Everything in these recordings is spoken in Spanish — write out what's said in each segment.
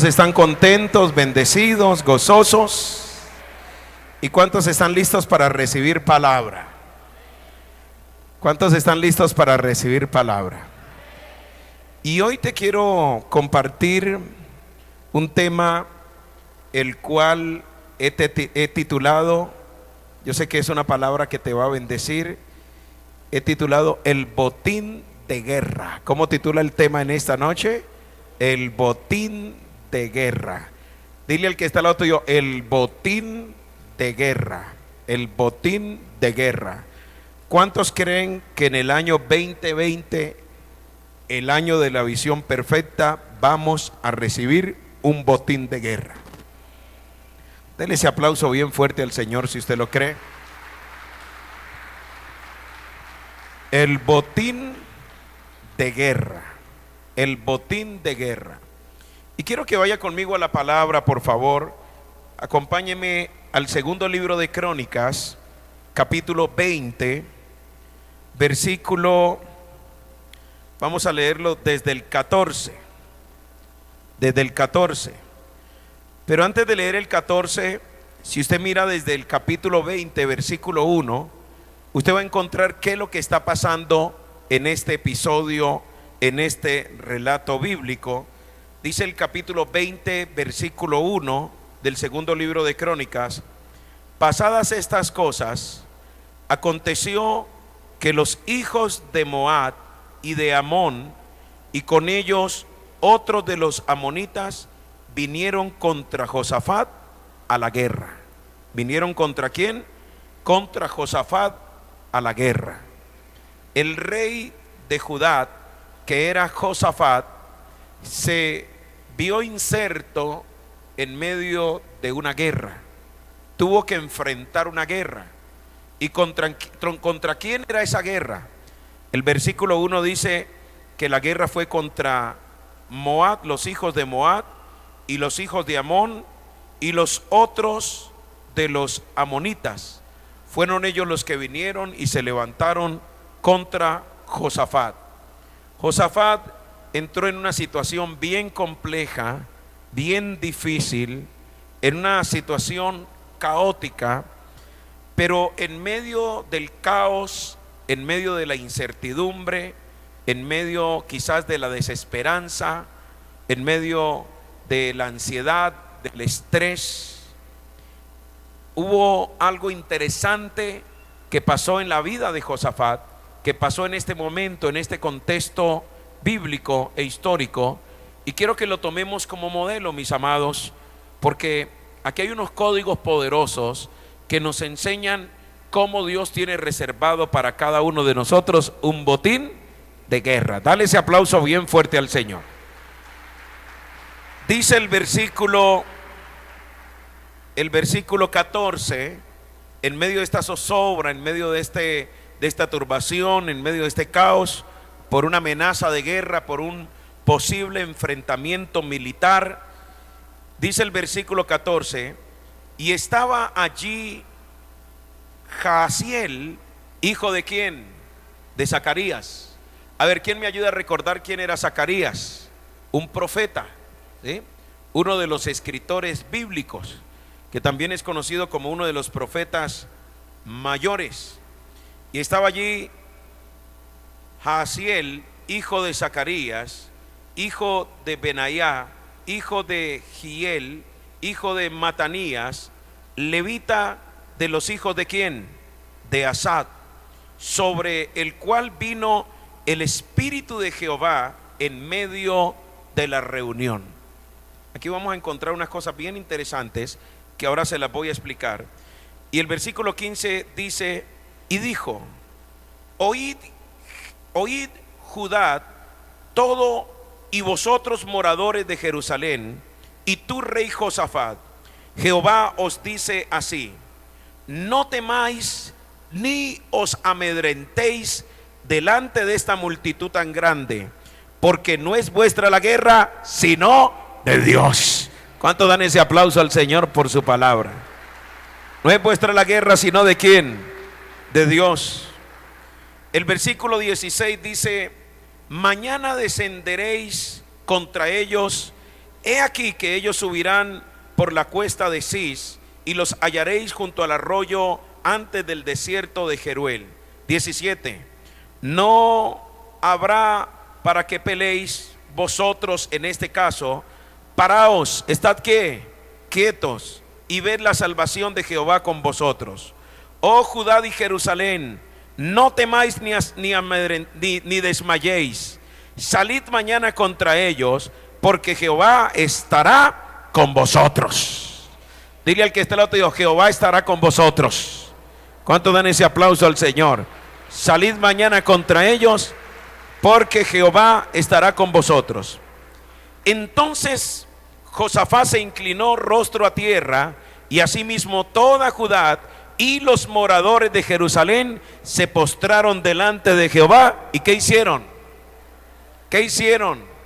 Están contentos, bendecidos, gozosos? ¿Y cuántos están listos para recibir palabra? ¿Cuántos están listos para recibir palabra? Y hoy te quiero compartir un tema el cual he titulado, yo sé que es una palabra que te va a bendecir, he titulado el botín de guerra. ¿Cómo titula el tema en esta noche? El botín de guerra. Dile al que está al lado tuyo, el botín de guerra. El botín de guerra. ¿Cuántos creen que en el año 2020, el año de la visión perfecta, vamos a recibir un botín de guerra? Denle ese aplauso bien fuerte al Señor si usted lo cree. El botín de guerra. El botín de guerra. Y quiero que vaya conmigo a la palabra, por favor. Acompáñeme al segundo libro de Crónicas, capítulo 20, versículo, vamos a leerlo desde el 14. Desde el 14. Pero antes de leer el 14, si usted mira desde el capítulo 20, versículo 1, usted va a encontrar qué es lo que está pasando en este episodio, en este relato bíblico. Dice el capítulo 20, versículo 1 del segundo libro de Crónicas: pasadas estas cosas, aconteció que los hijos de Moab y de Amón, y con ellos otros de los amonitas, vinieron contra Josafat a la guerra. ¿Vinieron contra quién? Contra Josafat a la guerra. El rey de Judá, que era Josafat, se vio inserto en medio de una guerra. Tuvo que enfrentar una guerra. ¿Y contra quién era esa guerra? El versículo 1 dice que la guerra fue contra Moab, los hijos de Moab, y los hijos de Amón, y los otros de los amonitas. Fueron ellos los que vinieron y se levantaron contra Josafat. Josafat entró en una situación bien compleja, bien difícil, en una situación caótica, pero en medio del caos, en medio de la incertidumbre, en medio quizás de la desesperanza, en medio de la ansiedad, del estrés, hubo algo interesante que pasó en la vida de Josafat, que pasó en este momento, en este contexto bíblico e histórico, y quiero que lo tomemos como modelo, mis amados, porque aquí hay unos códigos poderosos que nos enseñan cómo Dios tiene reservado para cada uno de nosotros un botín de guerra. Dale ese aplauso bien fuerte al Señor. Dice el versículo 14, en medio de esta zozobra, en medio de esta turbación, en medio de este caos, por una amenaza de guerra, por un posible enfrentamiento militar, dice el versículo 14: y estaba allí Jaasiel, hijo de ¿quién? De Zacarías. A ver, ¿quién me ayuda a recordar quién era Zacarías? Un profeta, ¿sí? Uno de los escritores bíblicos, que también es conocido como uno de los profetas mayores. Y estaba allí Jaasiel, hijo de Zacarías, hijo de Benaía, hijo de Giel, hijo de Matanías, levita de los hijos de ¿quién? De Asad, sobre el cual vino el Espíritu de Jehová en medio de la reunión. Aquí vamos a encontrar unas cosas bien interesantes que ahora se las voy a explicar. Y el versículo 15 dice: y dijo, oíd Judá todo, y vosotros moradores de Jerusalén, y tú rey Josafat, Jehová os dice así: no temáis ni os amedrentéis delante de esta multitud tan grande, porque no es vuestra la guerra, sino de Dios. ¿Cuánto dan ese aplauso al Señor por su palabra? No es vuestra la guerra, sino ¿de quién? De Dios. El versículo 16 dice: mañana descenderéis contra ellos He aquí que ellos subirán por la cuesta de Cis, y los hallaréis junto al arroyo antes del desierto de Jeruel. 17. No habrá para que peleéis vosotros en este caso. Paraos, estad ¿qué? Quietos, y ved la salvación de Jehová con vosotros. Oh Judá y Jerusalén, no temáis ni desmayéis. Salid mañana contra ellos, porque Jehová estará con vosotros. Dile al que está al lado tuyo: Jehová estará con vosotros. ¿Cuánto dan ese aplauso al Señor? Salid mañana contra ellos, porque Jehová estará con vosotros. Entonces Josafat se inclinó rostro a tierra, y asimismo toda Judá y los moradores de Jerusalén se postraron delante de Jehová. ¿Y qué hicieron? ¿Qué hicieron?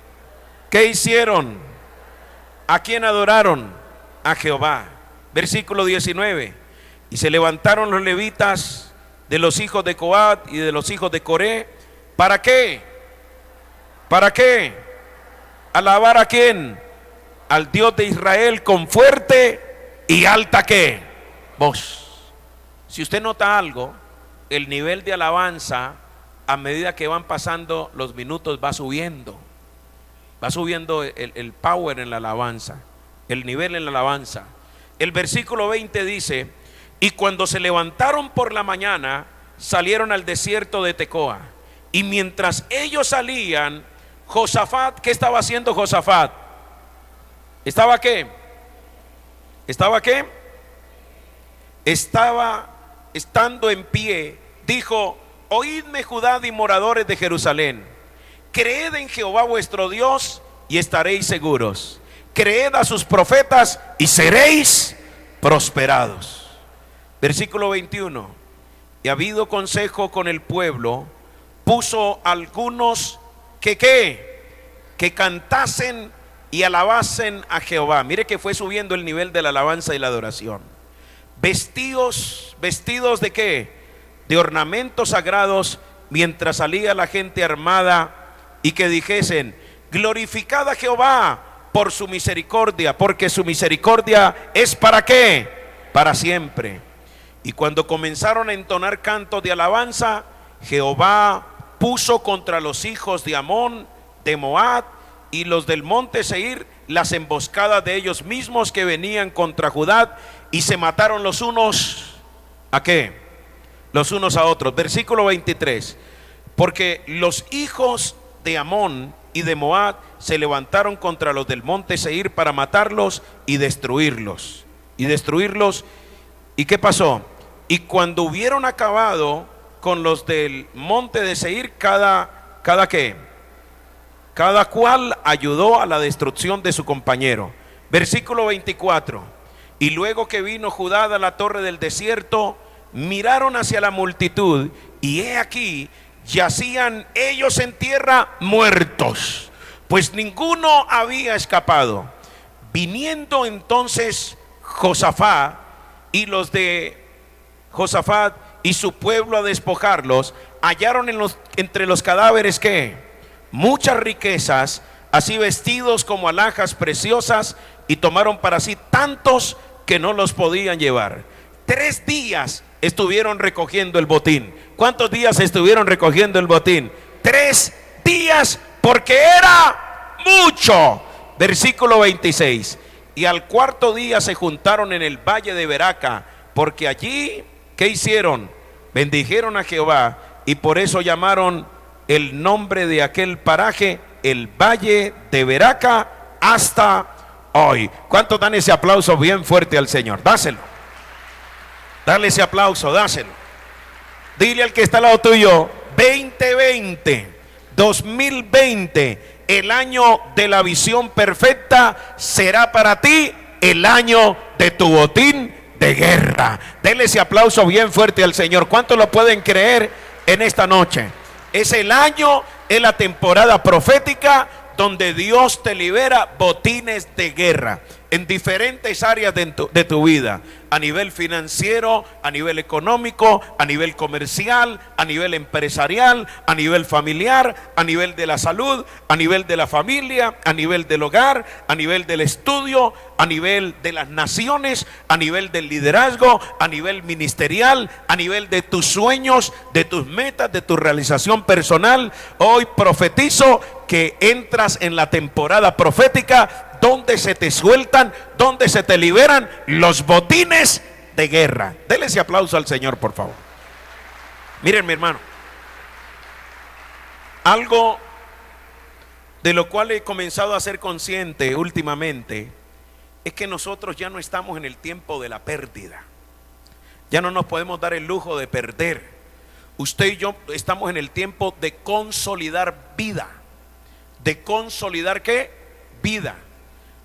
¿Qué hicieron? ¿A quién adoraron? A Jehová. Versículo 19. Y se levantaron los levitas de los hijos de Coat y de los hijos de Coré. ¿Para qué? ¿Para qué? ¿Alabar a quién? Al Dios de Israel con fuerte y alta ¿qué? Voz. Si usted nota algo, el nivel de alabanza a medida que van pasando los minutos va subiendo. Va subiendo el power en la alabanza, el nivel en la alabanza. El versículo 20 dice: y cuando se levantaron por la mañana, salieron al desierto de Tecoa. Y mientras ellos salían, Josafat, ¿qué estaba haciendo Josafat? ¿Estaba qué? ¿Estaba qué? Estaba estando en pie, dijo: oídme Judá y moradores de Jerusalén, creed en Jehová vuestro Dios y estaréis seguros. Creed a sus profetas y seréis prosperados. Versículo 21. Y habido consejo con el pueblo, puso algunos que cantasen y alabasen a Jehová. Mire que fue subiendo el nivel de la alabanza y la adoración. Vestidos ¿de qué? De ornamentos sagrados, mientras salía la gente armada, y que dijesen: glorificad a Jehová por su misericordia, porque su misericordia es ¿para qué? Para siempre. Y cuando comenzaron a entonar cantos de alabanza, Jehová puso contra los hijos de Amón, de Moab y los del monte Seir las emboscadas de ellos mismos que venían contra Judá, y se mataron los unos ¿a qué? Los unos a otros. Versículo 23. Porque los hijos de Amón y de Moab se levantaron contra los del monte Seir para matarlos y destruirlos. ¿Y qué pasó? Y cuando hubieron acabado con los del monte de Seir, cada cual ayudó a la destrucción de su compañero. Versículo 24. Y luego que vino Judá a la torre del desierto, miraron hacia la multitud, y he aquí yacían ellos en tierra muertos, pues ninguno había escapado. Viniendo entonces Josafat y los de Josafat y su pueblo a despojarlos, hallaron entre los cadáveres ¿qué? Muchas riquezas, así vestidos como alhajas preciosas, y tomaron para sí tantos que no los podían llevar. 3 días estuvieron recogiendo el botín. ¿Cuántos días estuvieron recogiendo el botín? 3 días, porque era mucho. Versículo 26. Y al 4.º día se juntaron en el valle de Beraca, porque allí, ¿qué hicieron? Bendijeron a Jehová, y por eso llamaron el nombre de aquel paraje el valle de Beraca hasta hoy. ¿Cuántos dan ese aplauso bien fuerte al Señor? Dáselo. Dale ese aplauso, dáselo. Dile al que está al lado tuyo: 2020, el año de la visión perfecta, será para ti el año de tu botín de guerra. Dele ese aplauso bien fuerte al Señor. ¿Cuántos lo pueden creer en esta noche? Es el año, es la temporada profética donde Dios te libera botines de guerra. en diferentes áreas de tu vida, a nivel financiero, a nivel económico, a nivel comercial, a nivel empresarial, a nivel familiar, a nivel de la salud, a nivel de la familia, a nivel del hogar, a nivel del estudio, a nivel de las naciones, a nivel del liderazgo, a nivel ministerial, a nivel de tus sueños, de tus metas, de tu realización personal. Hoy profetizo que entras en la temporada profética donde se te sueltan, donde se te liberan los botines de guerra. Dele ese aplauso al Señor, por favor. Miren, mi hermano, algo de lo cual he comenzado a ser consciente últimamente es que nosotros ya no estamos en el tiempo de la pérdida. Ya no nos podemos dar el lujo de perder. Usted y yo estamos en el tiempo de consolidar vida. ¿De consolidar qué? Vida.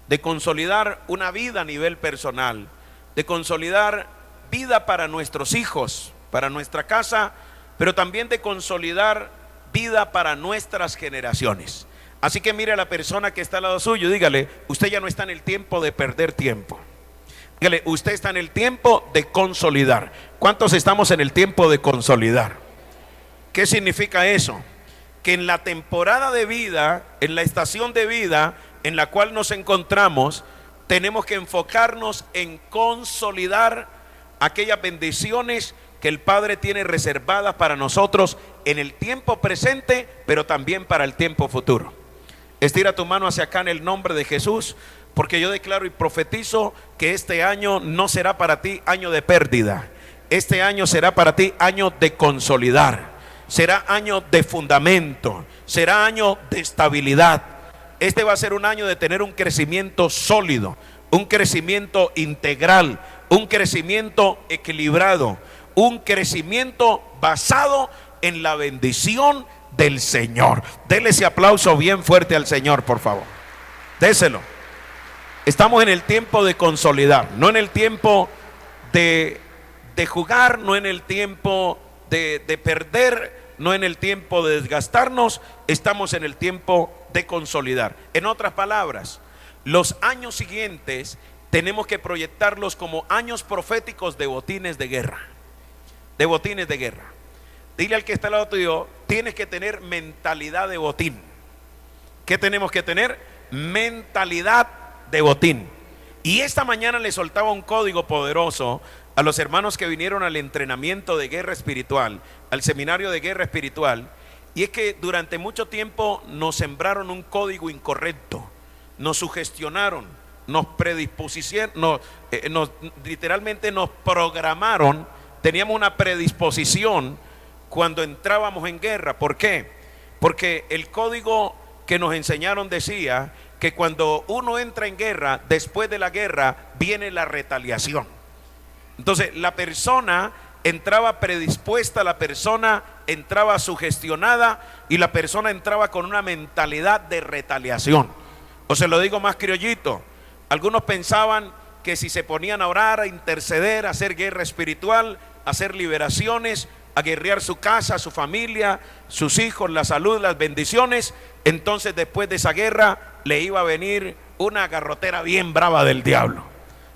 De consolidar una vida a nivel personal, de consolidar vida para nuestros hijos, para nuestra casa, pero también de consolidar vida para nuestras generaciones. Así que mire a la persona que está al lado suyo, dígale: usted ya no está en el tiempo de perder tiempo. Dígale: usted está en el tiempo de consolidar. ¿Cuántos estamos en el tiempo de consolidar? ¿Qué significa eso? Que en la temporada de vida, en la estación de vida en la cual nos encontramos, tenemos que enfocarnos en consolidar aquellas bendiciones que el Padre tiene reservadas para nosotros en el tiempo presente, pero también para el tiempo futuro. Estira tu mano hacia acá en el nombre de Jesús, porque yo declaro y profetizo que este año no será para ti año de pérdida. Este año será para ti año de consolidar, será año de fundamento, será año de estabilidad. Este va a ser un año de tener un crecimiento sólido, un crecimiento integral, un crecimiento equilibrado, un crecimiento basado en la bendición del Señor. Dele ese aplauso bien fuerte al Señor, por favor. Déselo. Estamos en el tiempo de consolidar, no en el tiempo de jugar, no en el tiempo de perder, no en el tiempo de desgastarnos. Estamos en el tiempo de consolidar. En otras palabras, los años siguientes tenemos que proyectarlos como años proféticos de botines de guerra. De botines de guerra. Dile al que está al lado tuyo: tienes que tener mentalidad de botín. ¿Qué tenemos que tener? Mentalidad de botín. Y esta mañana le soltaba un código poderoso a los hermanos que vinieron al entrenamiento de guerra espiritual, al seminario de guerra espiritual. Y es que durante mucho tiempo nos sembraron un código incorrecto, nos sugestionaron, nos predispusieron, literalmente nos programaron. Teníamos una predisposición cuando entrábamos en guerra. ¿Por qué? Porque el código que nos enseñaron decía que cuando uno entra en guerra, después de la guerra viene la retaliación. Entonces la persona entraba predispuesta, la persona entraba sugestionada y la persona entraba con una mentalidad de retaliación. O se lo digo más criollito, algunos pensaban que si se ponían a orar, a interceder, a hacer guerra espiritual, a hacer liberaciones, a guerrear su casa, su familia, sus hijos, la salud, las bendiciones, entonces después de esa guerra le iba a venir una garrotera bien brava del diablo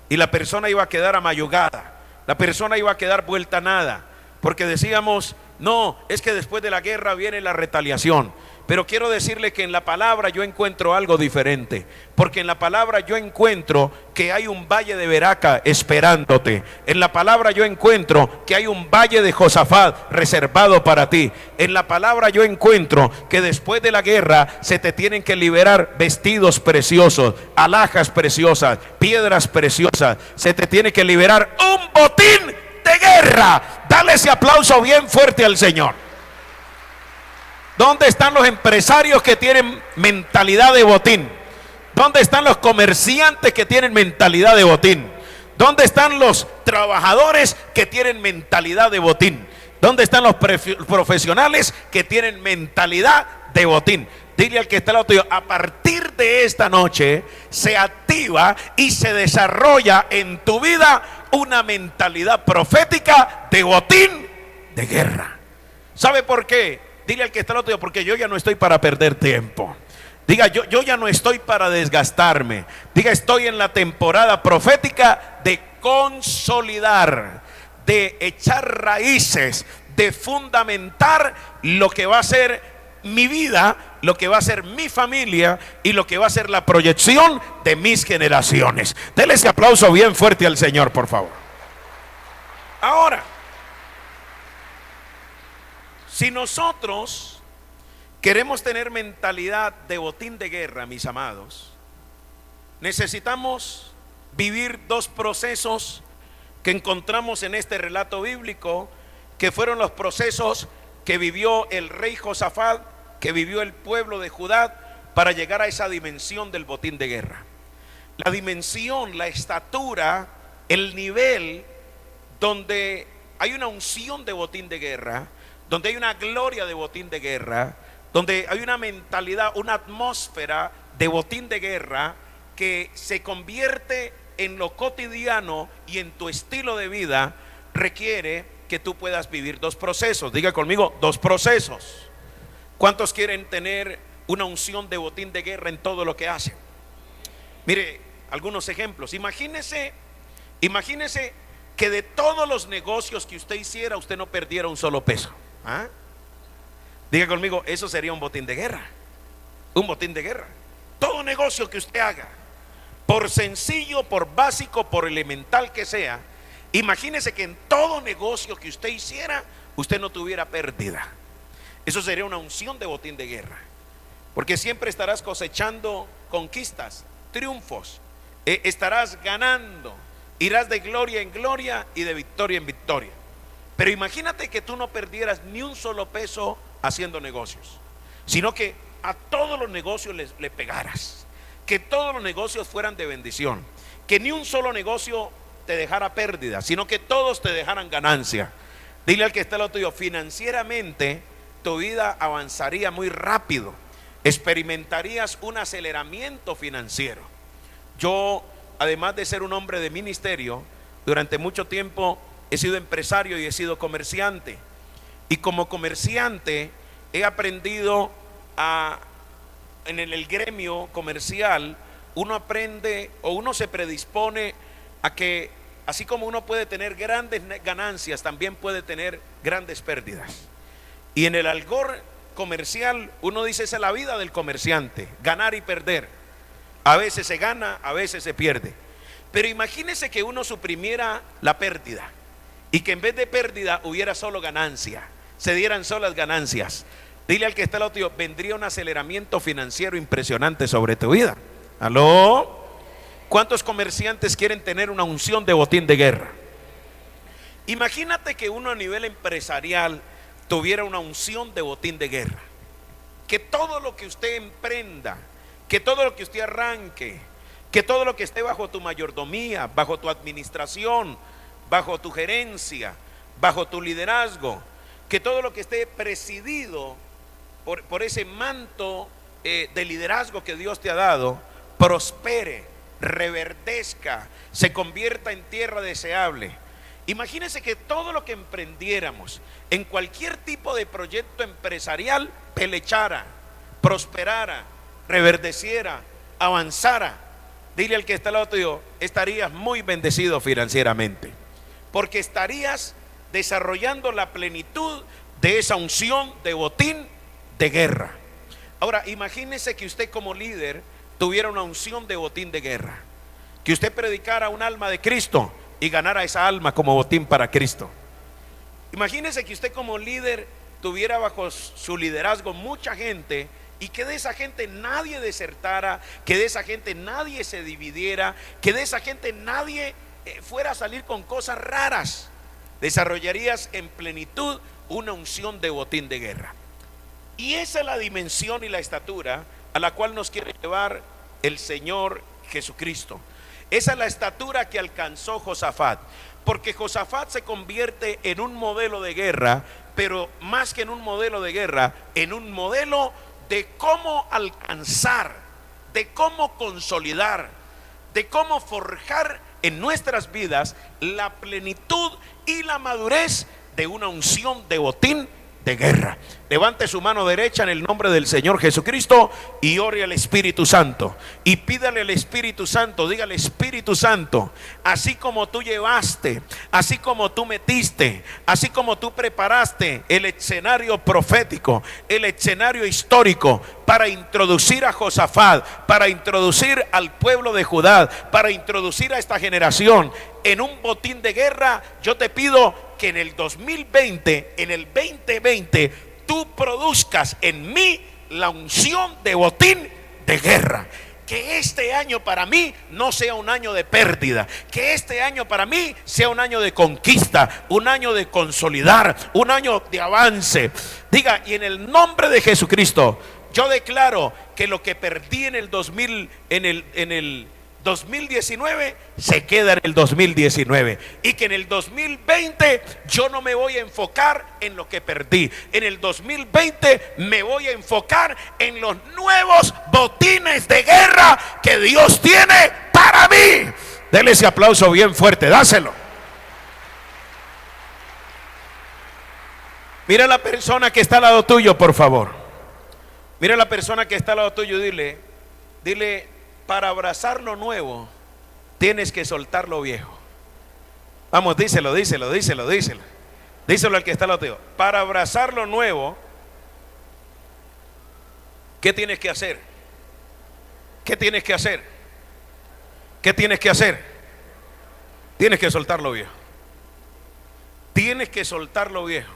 y la persona iba a quedar amayugada. La persona iba a quedar vuelta a nada, porque decíamos: no, es que después de la guerra viene la retaliación. Pero quiero decirle que en la palabra yo encuentro algo diferente, porque en la palabra yo encuentro que hay un valle de Beraca esperándote. En la palabra yo encuentro que hay un valle de Josafat reservado para ti. En la palabra yo encuentro que después de la guerra se te tienen que liberar vestidos preciosos, alhajas preciosas, piedras preciosas. Se te tiene que liberar un botín de guerra. Dale ese aplauso bien fuerte al Señor. ¿Dónde están los empresarios que tienen mentalidad de botín? ¿Dónde están los comerciantes que tienen mentalidad de botín? ¿Dónde están los trabajadores que tienen mentalidad de botín? ¿Dónde están los profesionales que tienen mentalidad de botín? Dile al que está al lado tuyo: a partir de esta noche se activa y se desarrolla en tu vida una mentalidad profética de botín de guerra. ¿Sabe por qué? Dile al que está al otro: porque yo ya no estoy para perder tiempo. Diga, yo ya no estoy para desgastarme. Diga, estoy en la temporada profética de consolidar, de echar raíces, de fundamentar lo que va a ser mi vida, lo que va a ser mi familia y lo que va a ser la proyección de mis generaciones. Denle ese aplauso bien fuerte al Señor, por favor. Ahora, si nosotros queremos tener mentalidad de botín de guerra, mis amados, necesitamos vivir dos procesos que encontramos en este relato bíblico, que fueron los procesos que vivió el rey Josafat, que vivió el pueblo de Judá, para llegar a esa dimensión del botín de guerra. La dimensión, la estatura, el nivel donde hay una unción de botín de guerra, donde hay una gloria de botín de guerra, donde hay una mentalidad, una atmósfera de botín de guerra que se convierte en lo cotidiano y en tu estilo de vida, requiere que tú puedas vivir dos procesos. Diga conmigo, dos procesos. ¿Cuántos quieren tener una unción de botín de guerra en todo lo que hacen? Mire, algunos ejemplos. Imagínese que de todos los negocios que usted hiciera, usted no perdiera un solo peso. ¿Ah? Diga conmigo, eso sería un botín de guerra. Un botín de guerra. Todo negocio que usted haga, por sencillo, por básico, por elemental que sea, imagínese que en todo negocio que usted hiciera, usted no tuviera pérdida. Eso sería una unción de botín de guerra, porque siempre estarás cosechando conquistas, triunfos, estarás ganando, irás de gloria en gloria y de victoria en victoria. Pero imagínate que tú no perdieras ni un solo peso haciendo negocios, sino que a todos los negocios le pegaras, que todos los negocios fueran de bendición, que ni un solo negocio te dejara pérdida, sino que todos te dejaran ganancia. Dile al que está al lado tuyo, financieramente tu vida avanzaría muy rápido, experimentarías un aceleramiento financiero. Yo, además de ser un hombre de ministerio, durante mucho tiempo he sido empresario y he sido comerciante. Y como comerciante he aprendido en el gremio comercial, uno aprende o uno se predispone a que así como uno puede tener grandes ganancias, también puede tener grandes pérdidas. Y en el algor comercial uno dice, esa es la vida del comerciante, ganar y perder. A veces se gana, a veces se pierde. Pero imagínese que uno suprimiera la pérdida y que en vez de pérdida hubiera solo ganancia, se dieran solas ganancias. Dile al que está al lado tuyo, vendría un aceleramiento financiero impresionante sobre tu vida. ¿Aló? ¿Cuántos comerciantes quieren tener una unción de botín de guerra? Imagínate que uno a nivel empresarial tuviera una unción de botín de guerra, que todo lo que usted emprenda, que todo lo que usted arranque, que todo lo que esté bajo tu mayordomía, bajo tu administración, bajo tu gerencia, bajo tu liderazgo, que todo lo que esté presidido por ese manto de liderazgo que Dios te ha dado, prospere, reverdezca, se convierta en tierra deseable. Imagínense que todo lo que emprendiéramos en cualquier tipo de proyecto empresarial pelechara, prosperara, reverdeciera, avanzara. Dile al que está al lado tuyo, estarías muy bendecido financieramente, porque estarías desarrollando la plenitud de esa unción de botín de guerra. Ahora, imagínese que usted como líder tuviera una unción de botín de guerra, que usted predicara un alma de Cristo y ganara esa alma como botín para Cristo. Imagínese que usted como líder tuviera bajo su liderazgo mucha gente y que de esa gente nadie desertara, que de esa gente nadie se dividiera, que de esa gente nadie fuera a salir con cosas raras. Desarrollarías en plenitud una unción de botín de guerra. Y esa es la dimensión y la estatura a la cual nos quiere llevar el Señor Jesucristo. Esa es la estatura que alcanzó Josafat, porque Josafat se convierte en un modelo de guerra, pero más que en un modelo de guerra, en un modelo de cómo alcanzar, de cómo consolidar, de cómo forjar en nuestras vidas la plenitud y la madurez de una unción de botín de guerra. Levante su mano derecha en el nombre del Señor Jesucristo y ore al Espíritu Santo. Y pídale al Espíritu Santo, dígale: Espíritu Santo, así como tú llevaste, así como tú metiste, así como tú preparaste el escenario profético, el escenario histórico para introducir a Josafat, para introducir al pueblo de Judá, para introducir a esta generación en un botín de guerra, yo te pido que en el 2020, en el 2020, tú produzcas en mí la unción de botín de guerra. Que este año para mí no sea un año de pérdida, que este año para mí sea un año de conquista, un año de consolidar, un año de avance. Diga: y en el nombre de Jesucristo, yo declaro que lo que perdí en el 2019 se queda en el 2019, y que en el 2020 yo no me voy a enfocar en lo que perdí. En el 2020 me voy a enfocar en los nuevos botines de guerra que Dios tiene para mí. Dele ese aplauso bien fuerte, dáselo. Mira a la persona que está al lado tuyo, por favor. Mira a la persona que está al lado tuyo, dile: para abrazar lo nuevo, tienes que soltar lo viejo. Vamos, díselo. Díselo al que está al lado tuyo. Para abrazar lo nuevo, ¿qué tienes que hacer? ¿Qué tienes que hacer? ¿Qué tienes que hacer? Tienes que soltar lo viejo. Tienes que soltar lo viejo.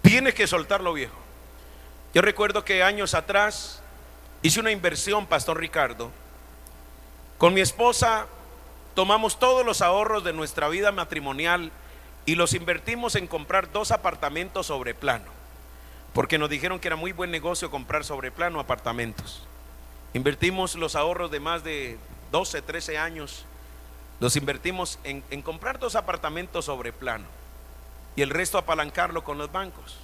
Tienes que soltar lo viejo. Yo recuerdo que años atrás hice una inversión, Pastor Ricardo. Con mi esposa tomamos todos los ahorros de nuestra vida matrimonial y los invertimos en comprar 2 apartamentos sobre plano, porque nos dijeron que era muy buen negocio comprar sobre plano apartamentos. Invertimos los ahorros de más de 12, 13 años, los invertimos en comprar 2 apartamentos sobre plano y el resto apalancarlo con los bancos.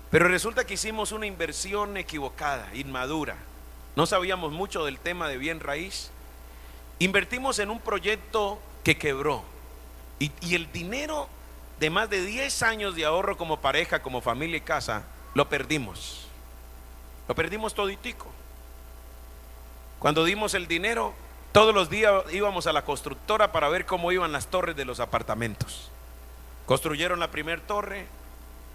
Pero resulta que hicimos una inversión equivocada, inmadura. No sabíamos mucho del tema de bien raíz. Invertimos en un proyecto que quebró. Y el dinero de más de 10 años de ahorro como pareja, como familia y casa, lo perdimos. Lo perdimos toditico. Cuando dimos el dinero, todos los días íbamos a la constructora para ver cómo iban las torres de los apartamentos. Construyeron la primera torre,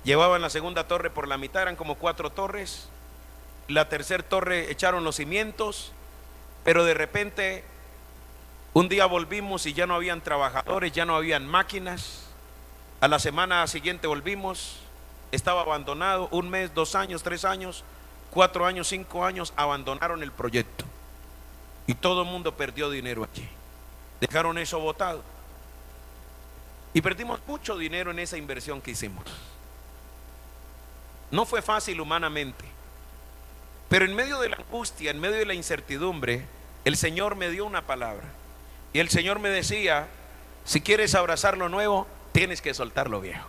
llevaban la segunda torre por la mitad, eran como 4 torres. La tercera torre echaron los cimientos, pero de repente un día volvimos y ya no habían trabajadores, ya no habían máquinas. A la semana siguiente volvimos, estaba abandonado. 1 mes, 2 años, 3 años, 4 años, 5 años, abandonaron el proyecto y todo el mundo perdió dinero allí. Dejaron eso botado y perdimos mucho dinero en esa inversión que hicimos. No fue fácil humanamente, pero en medio de la angustia, en medio de la incertidumbre, el Señor me dio una palabra. Y el Señor me decía: si quieres abrazar lo nuevo, tienes que soltar lo viejo.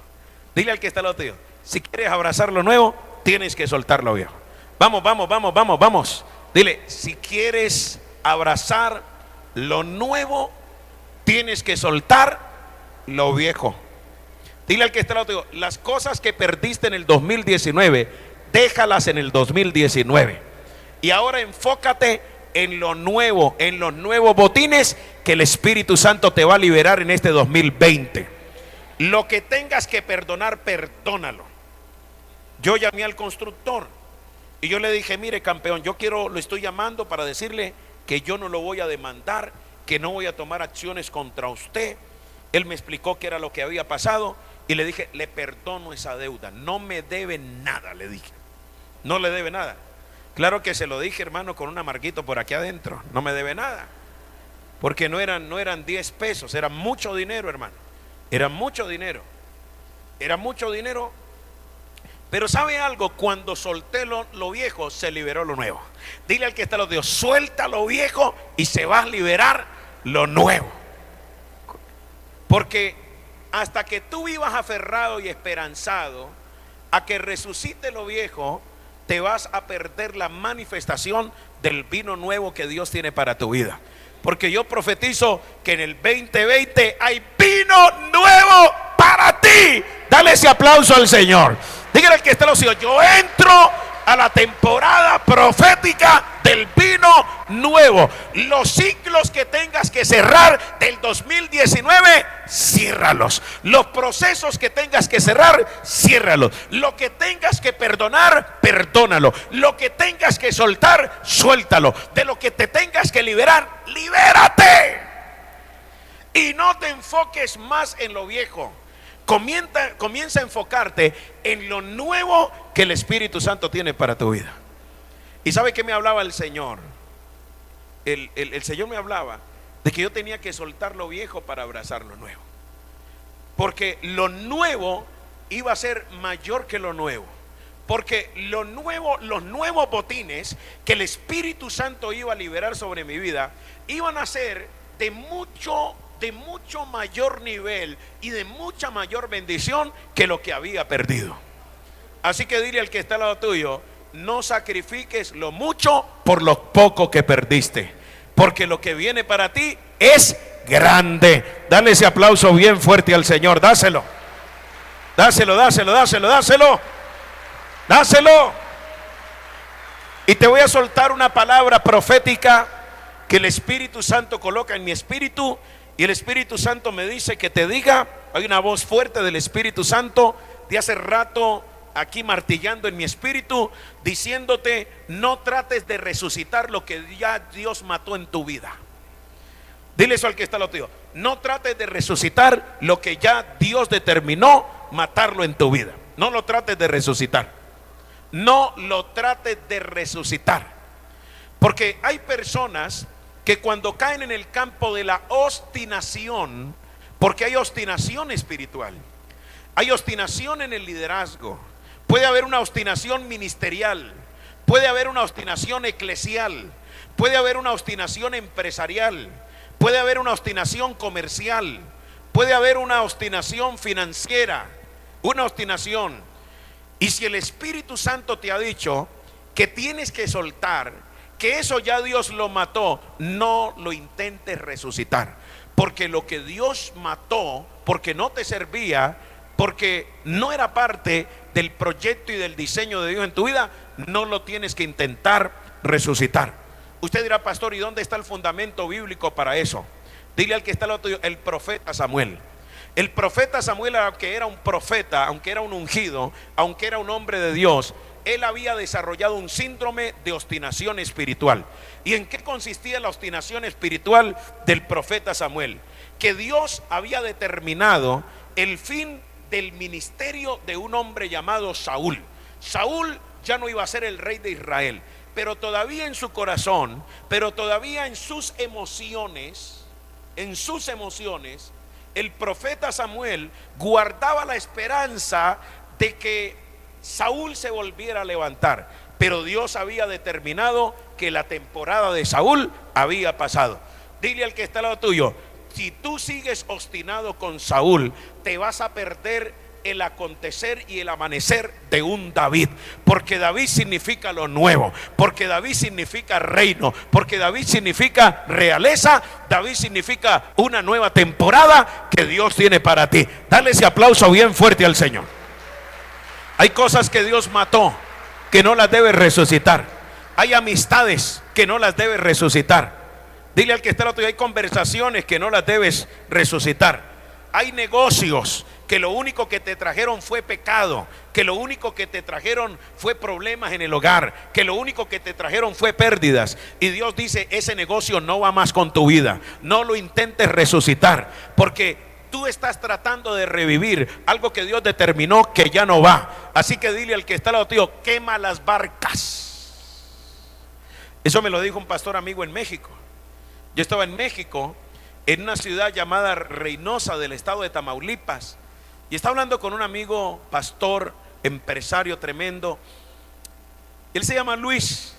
Dile al que está al lado tuyo: si quieres abrazar lo nuevo, tienes que soltar lo viejo. Vamos. Dile: si quieres abrazar lo nuevo, tienes que soltar lo viejo. Dile al que está al lado tuyo: las cosas que perdiste en el 2019, déjalas en el 2019. Y ahora enfócate en lo nuevo, en los nuevos botines que el Espíritu Santo te va a liberar en este 2020. Lo que tengas que perdonar, perdónalo. Yo llamé al constructor y yo le dije: mire, campeón, lo estoy llamando para decirle que yo no lo voy a demandar, que no voy a tomar acciones contra usted. Él me explicó qué era lo que había pasado y le dije: le perdono esa deuda, no me debe nada. Le dije: no le debe nada. Claro que se lo dije, hermano, con un amarguito por aquí adentro: no me debe nada, porque no eran 10 pesos, era mucho dinero, hermano. Era mucho dinero. Pero ¿sabe algo? Cuando solté lo viejo, se liberó lo nuevo. Dile al que está al lado de Dios: suelta lo viejo y se va a liberar lo nuevo. Porque hasta que tú vivas aferrado y esperanzado a que resucite lo viejo, te vas a perder la manifestación del vino nuevo que Dios tiene para tu vida. Porque yo profetizo que en el 2020 hay vino nuevo para ti. sí, dale ese aplauso al Señor. Dígale al que está a los hijos: yo entro a la temporada profética del vino nuevo. Los ciclos que tengas que cerrar del 2019, ciérralos. Los procesos que tengas que cerrar, ciérralos. Lo que tengas que perdonar, perdónalo. Lo que tengas que soltar, suéltalo. De lo que te tengas que liberar, libérate. Y no te enfoques más en lo viejo. Comienza a enfocarte en lo nuevo que el Espíritu Santo tiene para tu vida. ¿Y sabe qué me hablaba el Señor? El Señor me hablaba de que yo tenía que soltar lo viejo para abrazar lo nuevo, porque lo nuevo iba a ser mayor que lo nuevo. Porque lo nuevo, los nuevos botines que el Espíritu Santo iba a liberar sobre mi vida, iban a ser de mucho mayor nivel y de mucha mayor bendición que lo que había perdido. Así que dile al que está al lado tuyo: no sacrifiques lo mucho por lo poco que perdiste, porque lo que viene para ti es grande. Dale ese aplauso bien fuerte al Señor. Dáselo. Dáselo, dáselo, dáselo, dáselo. Dáselo. Y te voy a soltar una palabra profética que el Espíritu Santo coloca en mi espíritu. Y el Espíritu Santo me dice que te diga, hay una voz fuerte del Espíritu Santo de hace rato aquí martillando en mi espíritu, diciéndote: no trates de resucitar lo que ya Dios mató en tu vida. Dile eso al que está al lado tuyo: no trates de resucitar lo que ya Dios determinó matarlo en tu vida. No lo trates de resucitar. No lo trates de resucitar. Porque hay personas que cuando caen en el campo de la obstinación, porque hay obstinación espiritual, hay obstinación en el liderazgo, puede haber una obstinación ministerial, puede haber una obstinación eclesial, puede haber una obstinación empresarial, puede haber una obstinación comercial, puede haber una obstinación financiera, una obstinación. Y si el Espíritu Santo te ha dicho que tienes que soltar, que eso ya Dios lo mató, no lo intentes resucitar, porque lo que Dios mató, porque no te servía, porque no era parte del proyecto y del diseño de Dios en tu vida, no lo tienes que intentar resucitar. Usted dirá: pastor, ¿y dónde está el fundamento bíblico para eso? Dile al que está al lado tuyo: el profeta Samuel. El profeta Samuel, aunque era un profeta, aunque era un ungido, aunque era un hombre de Dios, él había desarrollado un síndrome de obstinación espiritual. ¿Y en qué consistía la obstinación espiritual del profeta Samuel? Que Dios había determinado el fin del ministerio de un hombre llamado Saúl. Saúl ya no iba a ser el rey de Israel, pero todavía en su corazón, pero todavía en sus emociones, el profeta Samuel guardaba la esperanza de que Saúl se volviera a levantar. Pero Dios había determinado que la temporada de Saúl había pasado. Dile al que está al lado tuyo: si tú sigues obstinado con Saúl, te vas a perder el acontecer y el amanecer de un David, porque David significa lo nuevo, porque David significa reino, porque David significa realeza, David significa una nueva temporada que Dios tiene para ti. Dale ese aplauso bien fuerte al Señor. Hay cosas que Dios mató que no las debe resucitar. Hay amistades que no las debes resucitar. Dile al que está al otro lado: hay conversaciones que no las debes resucitar. Hay negocios que lo único que te trajeron fue pecado, que lo único que te trajeron fue problemas en el hogar, que lo único que te trajeron fue pérdidas. Y Dios dice: ese negocio no va más con tu vida. No lo intentes resucitar, porque tú estás tratando de revivir algo que Dios determinó que ya no va. Así que dile al que está al lado tuyo: quema las barcas. Eso me lo dijo un pastor amigo en México. Yo estaba en México, en una ciudad llamada Reynosa del estado de Tamaulipas, y estaba hablando con un amigo pastor, empresario tremendo. Él se llama Luis,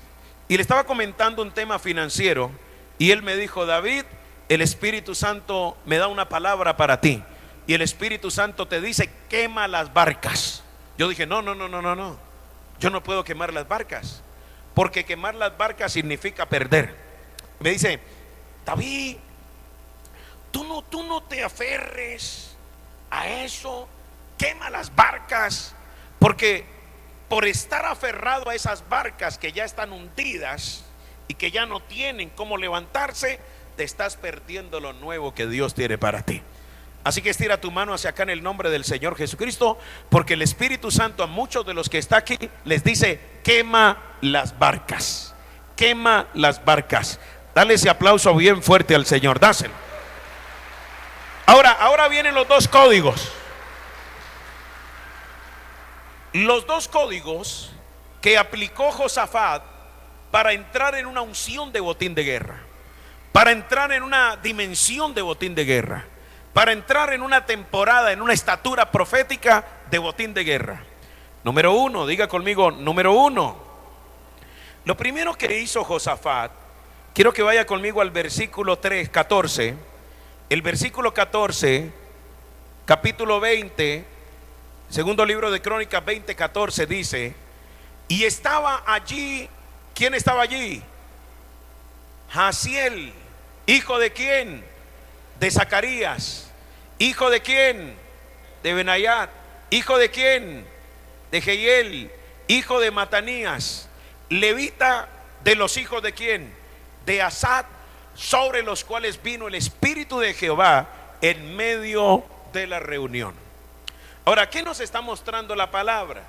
y le estaba comentando un tema financiero, y él me dijo: David, el Espíritu Santo me da una palabra para ti, y el Espíritu Santo te dice: quema las barcas. Yo dije: no, yo no puedo quemar las barcas, porque quemar las barcas significa perder. Me dice: David, tú no te aferres a eso, quema las barcas, porque por estar aferrado a esas barcas que ya están hundidas y que ya no tienen cómo levantarse, te estás perdiendo lo nuevo que Dios tiene para ti. Así que estira tu mano hacia acá en el nombre del Señor Jesucristo, porque el Espíritu Santo a muchos de los que está aquí les dice: quema las barcas, quema las barcas. Dale ese aplauso bien fuerte al Señor, dáselo. Ahora vienen los dos códigos. Los dos códigos que aplicó Josafat para entrar en una unción de botín de guerra, para entrar en una dimensión de botín de guerra, para entrar en una temporada, en una estatura profética de botín de guerra. Número uno, diga conmigo, número uno. Lo primero que hizo Josafat, quiero que vaya conmigo al versículo 14. El versículo 14, capítulo 20, segundo libro de Crónicas 20:14 dice: y estaba allí, ¿quién estaba allí? Jaziel, hijo de quién? De Zacarías. ¿Hijo de quién? De Benayat. ¿Hijo de quién? De Jehiel, hijo de Matanías. Levita de los hijos de quién? De Asad, sobre los cuales vino el Espíritu de Jehová en medio de la reunión. Ahora, ¿qué nos está mostrando la palabra?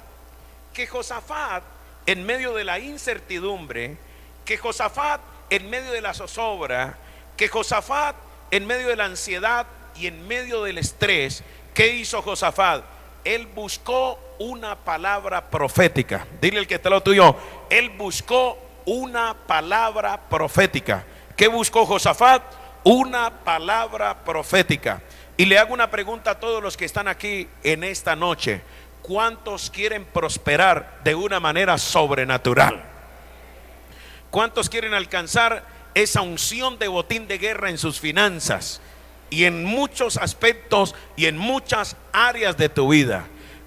Que Josafat, en medio de la incertidumbre, que Josafat en medio de la zozobra, que Josafat en medio de la ansiedad y en medio del estrés, ¿qué hizo Josafat? Él buscó una palabra profética. Dile al que está al lado tuyo: él buscó una palabra profética. ¿Qué buscó Josafat? Una palabra profética. Y le hago una pregunta a todos los que están aquí en esta noche: ¿cuántos quieren prosperar de una manera sobrenatural? ¿Cuántos quieren alcanzar esa unción de botín de guerra en sus finanzas y en muchos aspectos y en muchas áreas de tu vida?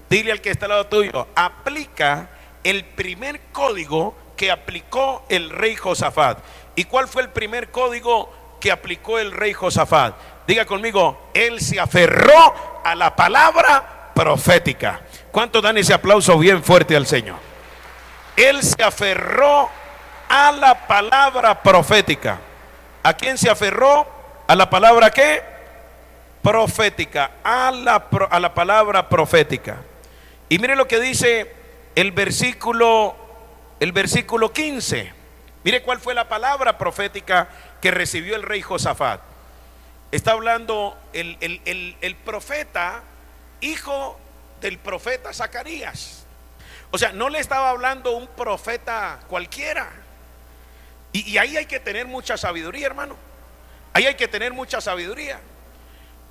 Dile al que está al lado tuyo: aplica el primer código que aplicó el rey Josafat. ¿Y cuál fue el primer código que aplicó el rey Josafat? Diga conmigo: él se aferró a la palabra profética. ¿Cuántos dan ese aplauso bien fuerte al Señor? Él se aferró a la palabra profética. ¿A quién se aferró? ¿A la palabra qué? Profética. A la palabra profética. Y mire lo que dice el versículo 15. Mire cuál fue la palabra profética que recibió el rey Josafat. Está hablando el profeta, hijo del profeta Zacarías. O sea, no le estaba hablando un profeta cualquiera. Y ahí hay que tener mucha sabiduría, hermano. Ahí hay que tener mucha sabiduría.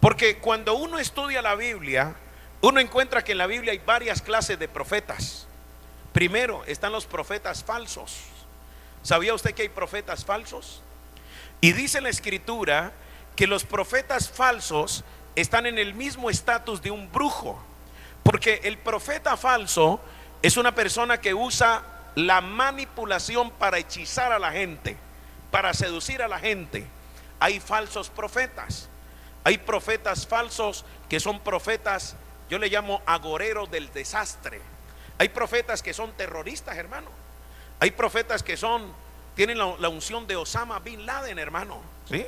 Porque cuando uno estudia la Biblia, uno encuentra que en la Biblia hay varias clases de profetas. Primero están los profetas falsos. ¿Sabía usted que hay profetas falsos? Y dice la Escritura que los profetas falsos están en el mismo estatus de un brujo. Porque el profeta falso es una persona que usa la manipulación para hechizar a la gente, para seducir a la gente. Hay falsos profetas. Hay profetas falsos que son profetas, yo le llamo agoreros del desastre. Hay profetas que son terroristas, hermano. Hay profetas que tienen la unción de Osama Bin Laden, hermano. ¿Sí?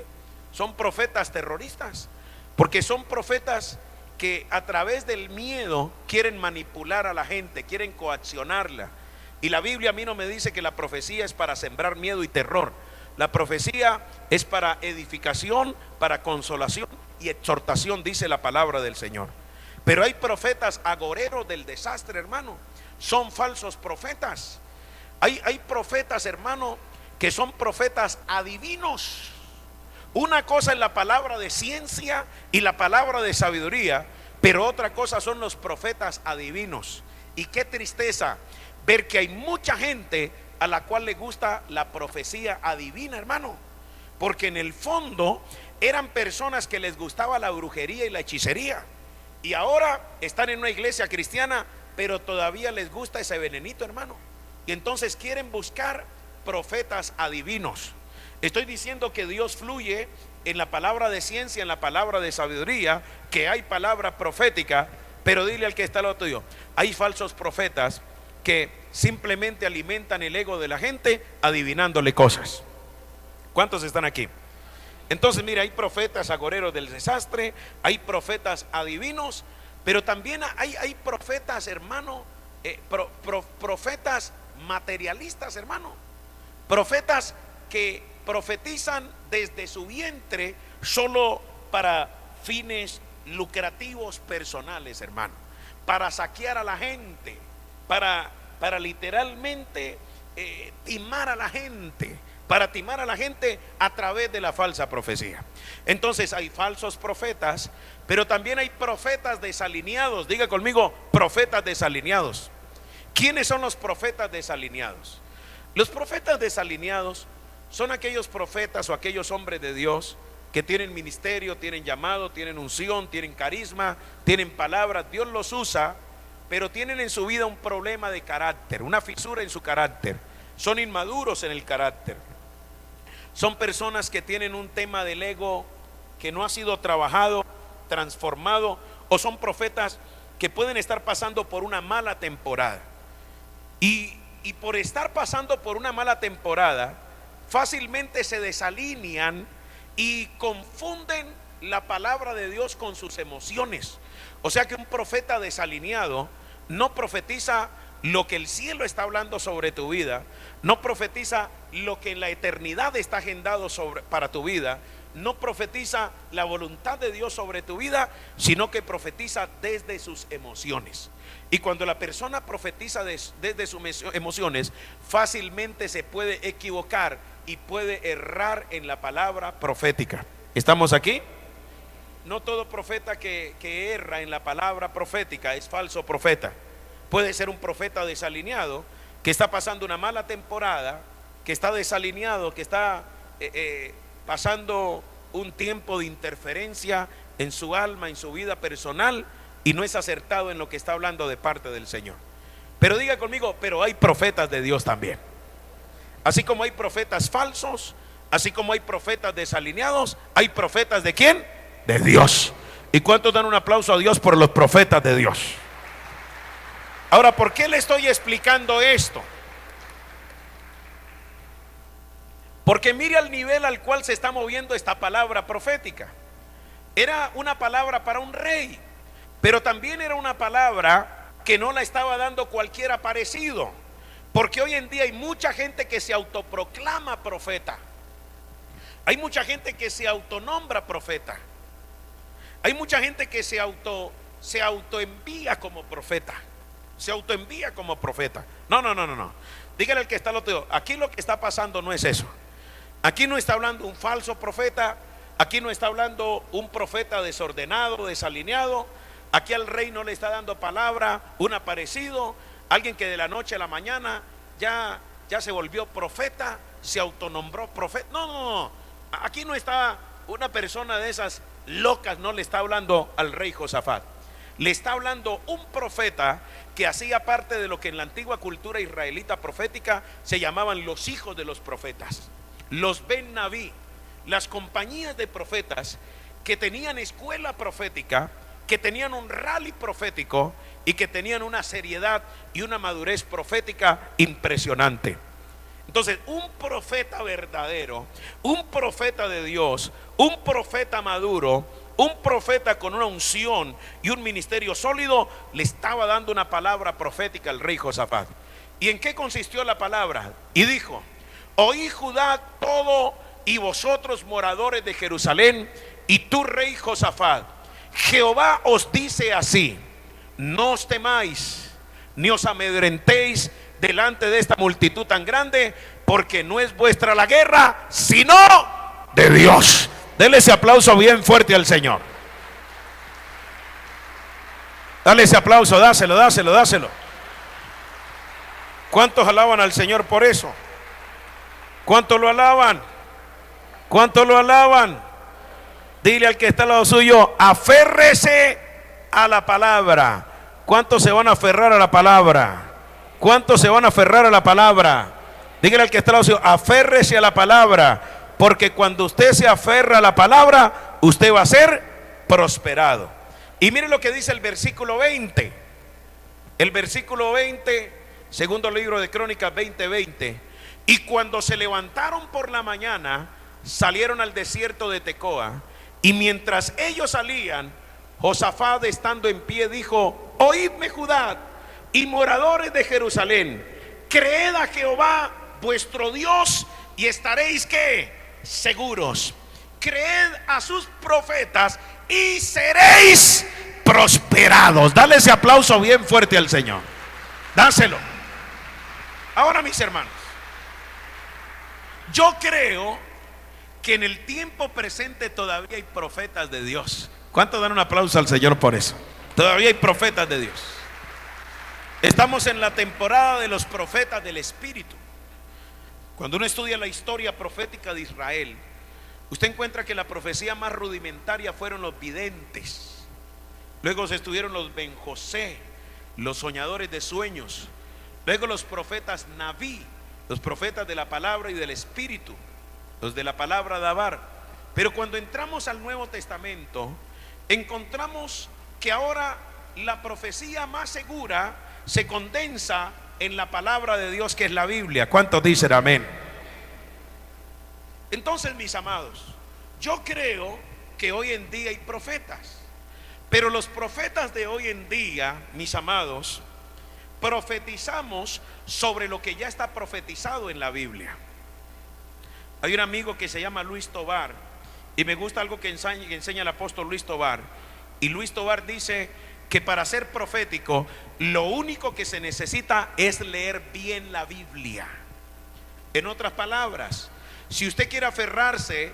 Son profetas terroristas, porque son profetas que a través del miedo quieren manipular a la gente, quieren coaccionarla. Y la Biblia a mí no me dice que la profecía es para sembrar miedo y terror. La profecía es para edificación, para consolación y exhortación, dice la palabra del Señor. Pero hay profetas agoreros del desastre, hermano. Son falsos profetas. Hay profetas, hermano, que son profetas adivinos. Una cosa es la palabra de ciencia y la palabra de sabiduría, pero otra cosa son los profetas adivinos. Y qué tristeza ver que hay mucha gente a la cual le gusta la profecía adivina, hermano, porque en el fondo eran personas que les gustaba la brujería y la hechicería, y ahora están en una iglesia cristiana, pero todavía les gusta ese venenito, hermano, y entonces quieren buscar profetas adivinos. Estoy diciendo que Dios fluye en la palabra de ciencia, en la palabra de sabiduría, que hay palabra profética, Pero dile al que está al lado tuyo, hay falsos profetas que simplemente alimentan el ego de la gente adivinándole cosas. ¿Cuántos están aquí? Entonces mira, hay profetas agoreros del desastre, hay profetas adivinos, pero también hay profetas, hermano, profetas materialistas, hermano. Profetas que profetizan desde su vientre solo para fines lucrativos personales, hermano, para saquear a la gente, para literalmente timar a la gente, para timar a la gente a través de la falsa profecía. Entonces hay falsos profetas, pero también hay profetas desalineados. Diga conmigo, profetas desalineados. ¿Quiénes son los profetas desalineados? Los profetas desalineados son aquellos profetas o aquellos hombres de Dios que tienen ministerio, tienen llamado, tienen unción, tienen carisma, tienen palabras, Dios los usa, pero tienen en su vida un problema de carácter, una fisura en su carácter. Son inmaduros en el carácter. Son personas que tienen un tema del ego que no ha sido trabajado, transformado, o son profetas que pueden estar pasando por una mala temporada. Y por estar pasando por una mala temporada, fácilmente se desalinean y confunden la palabra de Dios con sus emociones. O sea que un profeta desalineado no profetiza lo que el cielo está hablando sobre tu vida, no profetiza lo que en la eternidad está agendado para tu vida, no profetiza la voluntad de Dios sobre tu vida, sino que profetiza desde sus emociones. Y cuando la persona profetiza desde sus emociones, fácilmente se puede equivocar y puede errar en la palabra profética. ¿Estamos aquí? No todo profeta que erra en la palabra profética es falso profeta. Puede ser un profeta desalineado que está pasando una mala temporada, que está desalineado, que está pasando un tiempo de interferencia en su alma, en su vida personal, y no es acertado en lo que está hablando de parte del Señor. Pero diga conmigo, pero hay profetas de Dios también. Así como hay profetas falsos, así como hay profetas desalineados, hay profetas ¿de quién? De Dios. ¿Y cuántos dan un aplauso a Dios por los profetas de Dios? Ahora, ¿por qué le estoy explicando esto? Porque mire al nivel al cual se está moviendo esta palabra profética. Era una palabra para un rey, pero también era una palabra que no la estaba dando cualquier aparecido. Porque hoy en día hay mucha gente que se autoproclama profeta. Hay mucha gente que se autonombra profeta. Hay mucha gente que se autoenvía como profeta. Se autoenvía como profeta. No. Dígale al que está al otro. Aquí lo que está pasando no es eso. Aquí no está hablando un falso profeta. Aquí no está hablando un profeta desordenado, desalineado. Aquí al rey no le está dando palabra un aparecido, alguien que de la noche a la mañana ya se volvió profeta, se autonombró profeta. No. Aquí no está una persona de esas locas, no le está hablando al rey Josafat. Le está hablando un profeta que hacía parte de lo que en la antigua cultura israelita profética se llamaban los hijos de los profetas, los Ben Naví, las compañías de profetas que tenían escuela profética, que tenían un rally profético y que tenían una seriedad y una madurez profética impresionante. Entonces, un profeta verdadero, un profeta de Dios, un profeta maduro, un profeta con una unción y un ministerio sólido, le estaba dando una palabra profética al rey Josafat. ¿Y en qué consistió la palabra? Y dijo: oí Judá todo y vosotros moradores de Jerusalén y tú rey Josafat, Jehová os dice así: no os temáis ni os amedrentéis delante de esta multitud tan grande, porque no es vuestra la guerra, sino de Dios. Dele ese aplauso bien fuerte al Señor. Dale ese aplauso, dáselo. ¿Cuántos alaban al Señor por eso? ¿Cuántos lo alaban? ¿Cuántos lo alaban? Dile al que está al lado suyo: aférrese a la palabra. ¿Cuántos se van a aferrar a la palabra? ¿Cuántos se van a aferrar a la palabra? Dígale al que está al lado suyo: aférrese a la palabra, porque cuando usted se aferra a la palabra, usted va a ser prosperado. Y miren lo que dice el versículo 20. El versículo 20, segundo libro de Crónicas 20:20. Y cuando se levantaron por la mañana, salieron al desierto de Tecoa. Y mientras ellos salían, Josafat, estando en pie, dijo: oídme, Judá y moradores de Jerusalén, creed a Jehová vuestro Dios y estaréis ¿qué? Seguros. Creed a sus profetas y seréis prosperados. Dale ese aplauso bien fuerte al Señor. Dáselo. Ahora, mis hermanos, yo creo que en el tiempo presente todavía hay profetas de Dios. ¿Cuántos dan un aplauso al Señor por eso? Todavía hay profetas de Dios. Estamos en la temporada de los profetas del Espíritu. Cuando uno estudia la historia profética de Israel, usted encuentra que la profecía más rudimentaria fueron los videntes. Luego se estuvieron los Ben José, los soñadores de sueños. Luego los profetas Naví, los profetas de la palabra y del Espíritu, los de la palabra Dabar. Pero cuando entramos al Nuevo Testamento, encontramos que ahora la profecía más segura se condensa en la palabra de Dios, que es la Biblia. ¿Cuántos dicen amén? Entonces, mis amados, yo creo que hoy en día hay profetas, pero los profetas de hoy en día, mis amados, profetizamos sobre lo que ya está profetizado en la Biblia. Hay un amigo que se llama Luis Tobar, y me gusta algo que enseña el apóstol Luis Tobar. Y Luis Tobar dice que para ser profético, lo único que se necesita es leer bien la Biblia. En otras palabras, si usted quiere aferrarse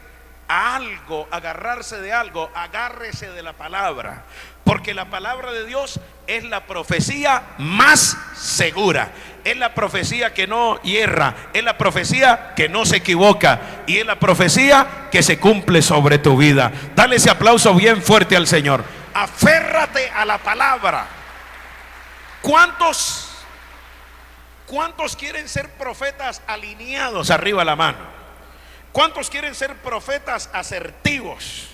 a algo, agarrarse de algo, agárrese de la palabra, porque la palabra de Dios es la profecía más segura, es la profecía que no hierra, es la profecía que no se equivoca, y es la profecía que se cumple sobre tu vida. Dale ese aplauso bien fuerte al Señor. Aférrate a la palabra. ¿Cuántos quieren ser profetas alineados? Arriba la mano. ¿Cuántos quieren ser profetas asertivos?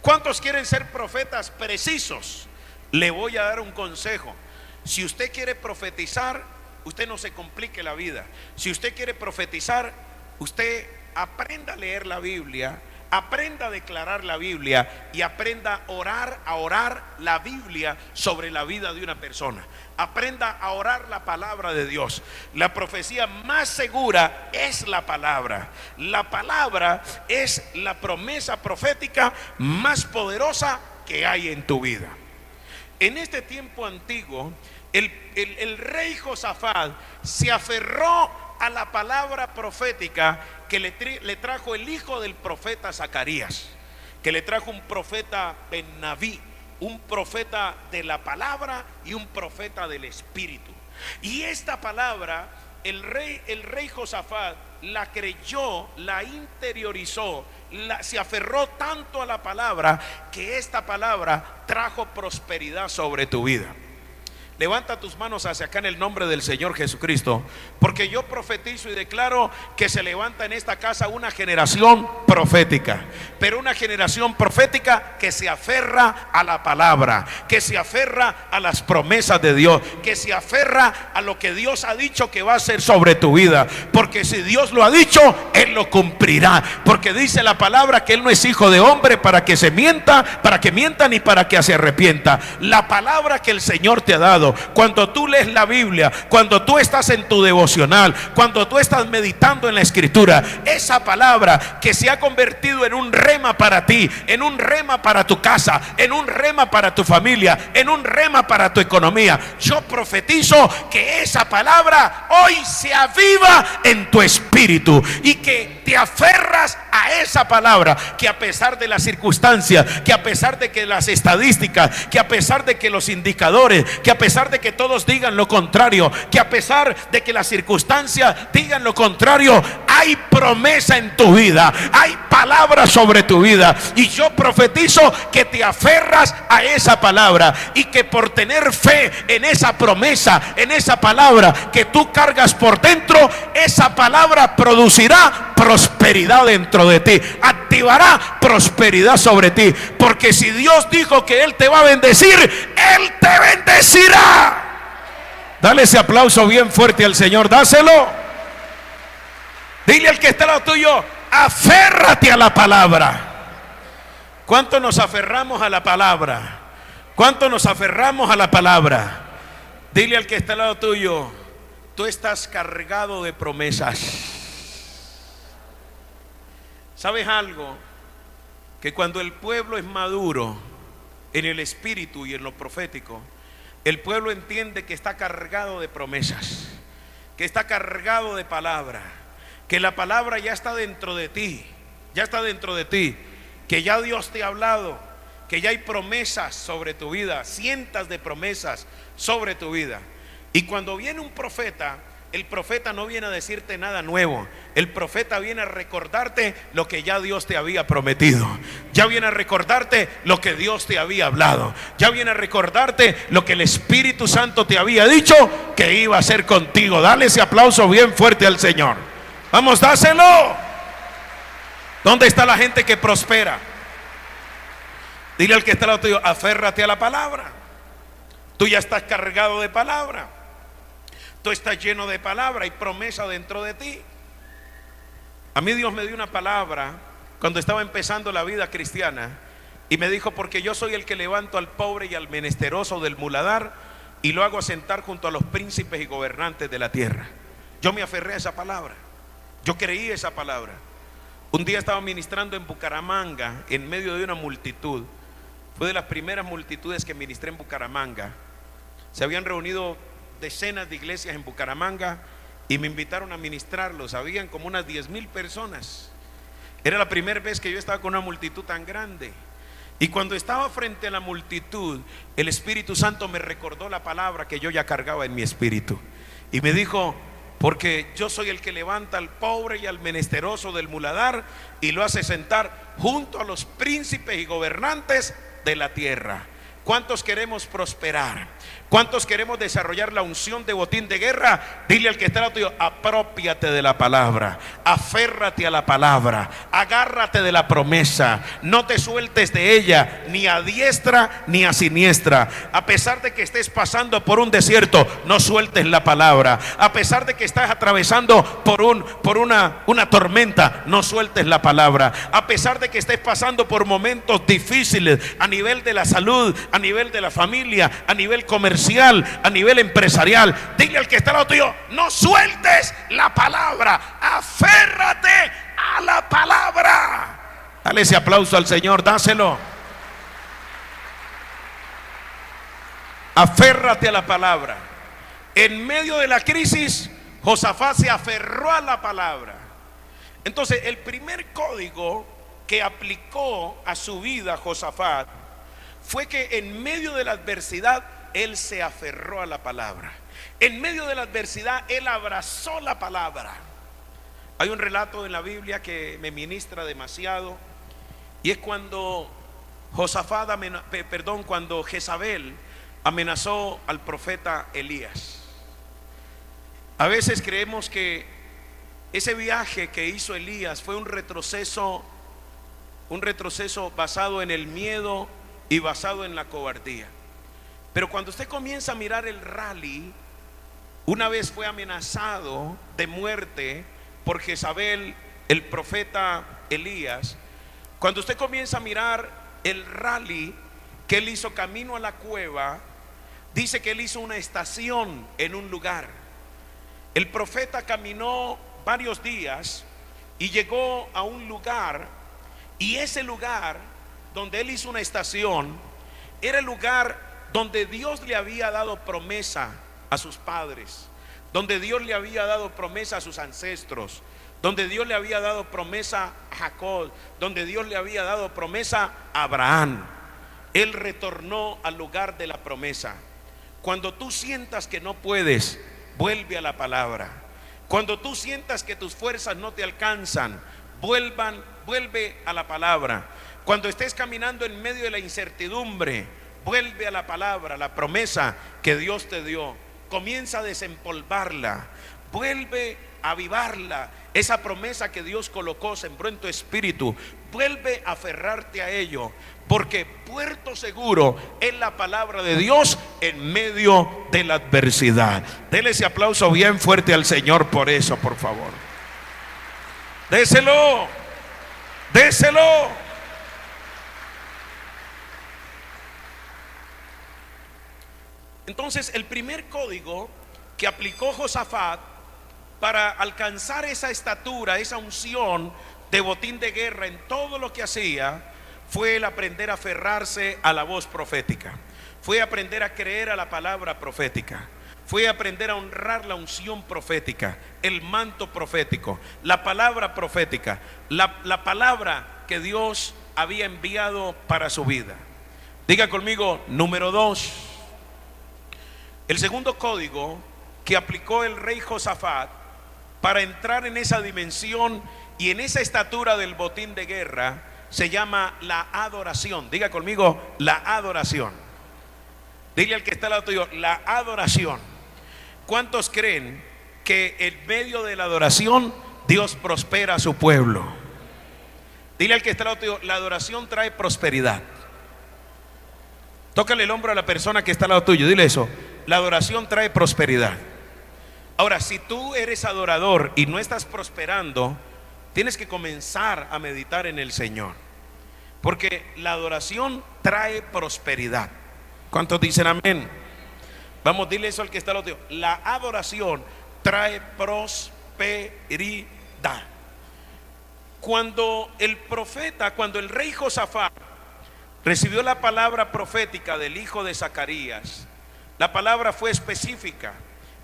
¿Cuántos quieren ser profetas precisos? Le voy a dar un consejo. Si usted quiere profetizar, usted no se complique la vida. Si usted quiere profetizar, usted aprenda a leer la Biblia, aprenda a declarar la Biblia y aprenda a orar la Biblia sobre la vida de una persona. Aprenda a orar la palabra de Dios. La profecía más segura es la palabra. La palabra es la promesa profética más poderosa que hay en tu vida. En este tiempo antiguo, el rey Josafat se aferró a la palabra profética que le trajo el hijo del profeta Zacarías, que le trajo un profeta Ben-Naví, un profeta de la palabra y un profeta del Espíritu. Y esta palabra el rey Josafat la creyó, la interiorizó, se aferró tanto a la palabra que esta palabra trajo prosperidad sobre tu vida. Levanta tus manos hacia acá en el nombre del Señor Jesucristo, porque yo profetizo y declaro que se levanta en esta casa una generación profética, pero una generación profética que se aferra a la palabra, que se aferra a las promesas de Dios, que se aferra a lo que Dios ha dicho que va a hacer sobre tu vida, porque si Dios lo ha dicho, Él lo cumplirá, porque dice la palabra que Él no es hijo de hombre para que mienta ni para que se arrepienta. La palabra que el Señor te ha dado, cuando tú lees la Biblia, cuando tú estás en tu devocional, cuando tú estás meditando en la Escritura, esa palabra que se ha convertido en un rema para ti, en un rema para tu casa, en un rema para tu familia, en un rema para tu economía, yo profetizo que esa palabra hoy se aviva en tu espíritu y que te aferras a esa palabra, que a pesar de las circunstancias, que a pesar de que las estadísticas, que a pesar de que los indicadores, que a pesar de que todos digan lo contrario, que a pesar de que las circunstancias digan lo contrario, hay promesa en tu vida, hay palabra sobre tu vida, y yo profetizo que te aferras a esa palabra y que por tener fe en esa promesa, en esa palabra que tú cargas por dentro, esa palabra producirá prosperidad dentro de ti, activará prosperidad sobre ti, porque si Dios dijo que Él te va a bendecir, Él te bendecirá. Dale ese aplauso bien fuerte al Señor, dáselo. Dile al que está al lado tuyo: aférrate a la palabra. ¿Cuánto nos aferramos a la palabra? ¿Cuánto nos aferramos a la palabra? Dile al que está al lado tuyo: tú estás cargado de promesas. ¿Sabes algo? Que cuando el pueblo es maduro en el espíritu y en lo profético, el pueblo entiende que está cargado de promesas, que está cargado de palabra, que la palabra ya está dentro de ti, ya está dentro de ti, que ya Dios te ha hablado, que ya hay promesas sobre tu vida, cientos de promesas sobre tu vida. Y cuando viene un profeta, el profeta no viene a decirte nada nuevo. El profeta viene a recordarte lo que ya Dios te había prometido. Ya viene a recordarte lo que Dios te había hablado. Ya viene a recordarte lo que el Espíritu Santo te había dicho que iba a hacer contigo. Dale ese aplauso bien fuerte al Señor. Vamos, dáselo. ¿Dónde está la gente que prospera? Dile al que está al lado tuyo: aférrate a la palabra. Tú ya estás cargado de palabra. Tú estás lleno de palabra y promesa dentro de ti. A mí Dios me dio una palabra cuando estaba empezando la vida cristiana y me dijo: porque yo soy el que levanto al pobre y al menesteroso del muladar y lo hago sentar junto a los príncipes y gobernantes de la tierra. Yo me aferré a esa palabra. Yo creí esa palabra. Un día estaba ministrando en Bucaramanga en medio de una multitud. Fue de las primeras multitudes que ministré en Bucaramanga. Se habían reunido decenas de iglesias en Bucaramanga y me invitaron a ministrarlos. Habían como unas 10,000 personas. Era la primera vez que yo estaba con una multitud tan grande. Y cuando estaba frente a la multitud, el Espíritu Santo me recordó la palabra que yo ya cargaba en mi espíritu. Y me dijo: porque yo soy el que levanta al pobre y al menesteroso del muladar y lo hace sentar junto a los príncipes y gobernantes de la tierra. ¿Cuántos queremos prosperar? ¿Cuántos queremos desarrollar la unción de botín de guerra? Dile al que está al lado tuyo: apropiate de la palabra, aférrate a la palabra, agárrate de la promesa, no te sueltes de ella, ni a diestra ni a siniestra. A pesar de que estés pasando por un desierto, no sueltes la palabra. A pesar de que estás atravesando por una tormenta, no sueltes la palabra. A pesar de que estés pasando por momentos difíciles a nivel de la salud, a nivel de la familia, a nivel comercial, a nivel empresarial, dile al que está al lado tuyo: no sueltes la palabra, aférrate a la palabra. Dale ese aplauso al Señor, dáselo. Aférrate a la palabra. En medio de la crisis, Josafat se aferró a la palabra. Entonces, el primer código que aplicó a su vida Josafat fue que en medio de la adversidad él se aferró a la palabra. En medio de la adversidad él abrazó la palabra. Hay un relato en la Biblia que me ministra demasiado, y es cuando cuando Jezabel amenazó al profeta Elías. A veces creemos que ese viaje que hizo Elías fue un retroceso basado en el miedo y basado en la cobardía. Pero cuando usted comienza a mirar el rally, una vez fue amenazado de muerte por Jezabel, el profeta Elías. Cuando usted comienza a mirar el rally que él hizo camino a la cueva, dice que él hizo una estación en un lugar. El profeta caminó varios días y llegó a un lugar, y ese lugar donde él hizo una estación era el lugar donde Dios le había dado promesa a sus padres, donde Dios le había dado promesa a sus ancestros, donde Dios le había dado promesa a Jacob, donde Dios le había dado promesa a Abraham. Él retornó al lugar de la promesa. Cuando tú sientas que no puedes, vuelve a la palabra. Cuando tú sientas que tus fuerzas no te alcanzan, vuelve a la palabra. Cuando estés caminando en medio de la incertidumbre, vuelve a la palabra, la promesa que Dios te dio. Comienza a desempolvarla. vuelve a avivarla. Esa promesa que Dios colocó, sembró en tu espíritu, vuelve a aferrarte a ello, porque puerto seguro es la palabra de Dios en medio de la adversidad. Dele ese aplauso bien fuerte al Señor por eso, por favor. Déselo, déselo. Entonces, el primer código que aplicó Josafat para alcanzar esa estatura, esa unción de botín de guerra en todo lo que hacía, fue el aprender a aferrarse a la voz profética. Fue aprender a creer a la palabra profética. Fue aprender a honrar la unción profética, el manto profético, la palabra profética, la palabra que Dios había enviado para su vida. Diga conmigo, número 2. El segundo código que aplicó el rey Josafat para entrar en esa dimensión y en esa estatura del botín de guerra se llama la adoración. Diga conmigo, la adoración. Dile al que está al lado tuyo, la adoración. ¿Cuántos creen que en medio de la adoración Dios prospera a su pueblo? Dile al que está al lado tuyo, la adoración trae prosperidad. Tócale el hombro a la persona que está al lado tuyo, dile eso. La adoración trae prosperidad. Ahora, si tú eres adorador y no estás prosperando, tienes que comenzar a meditar en el Señor, porque la adoración trae prosperidad. ¿Cuántos dicen amén? Vamos, dile eso al que está al otro. La adoración trae prosperidad. Cuando el rey Josafat recibió la palabra profética del hijo de Zacarías, la palabra fue específica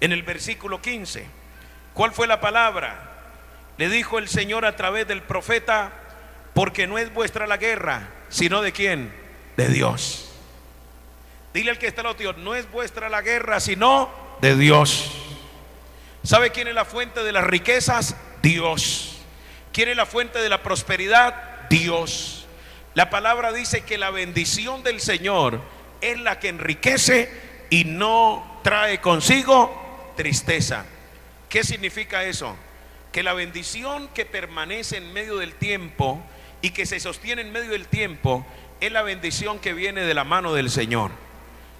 en el versículo 15. ¿Cuál fue la palabra? Le dijo el Señor a través del profeta: porque no es vuestra la guerra, sino ¿de quién? De Dios. Dile al que está al otro, no es vuestra la guerra, sino de Dios. ¿Sabe quién es la fuente de las riquezas? Dios. ¿Quién es la fuente de la prosperidad? Dios. La palabra dice que la bendición del Señor es la que enriquece y no trae consigo tristeza. ¿Qué significa eso? Que la bendición que permanece en medio del tiempo y que se sostiene en medio del tiempo es la bendición que viene de la mano del Señor.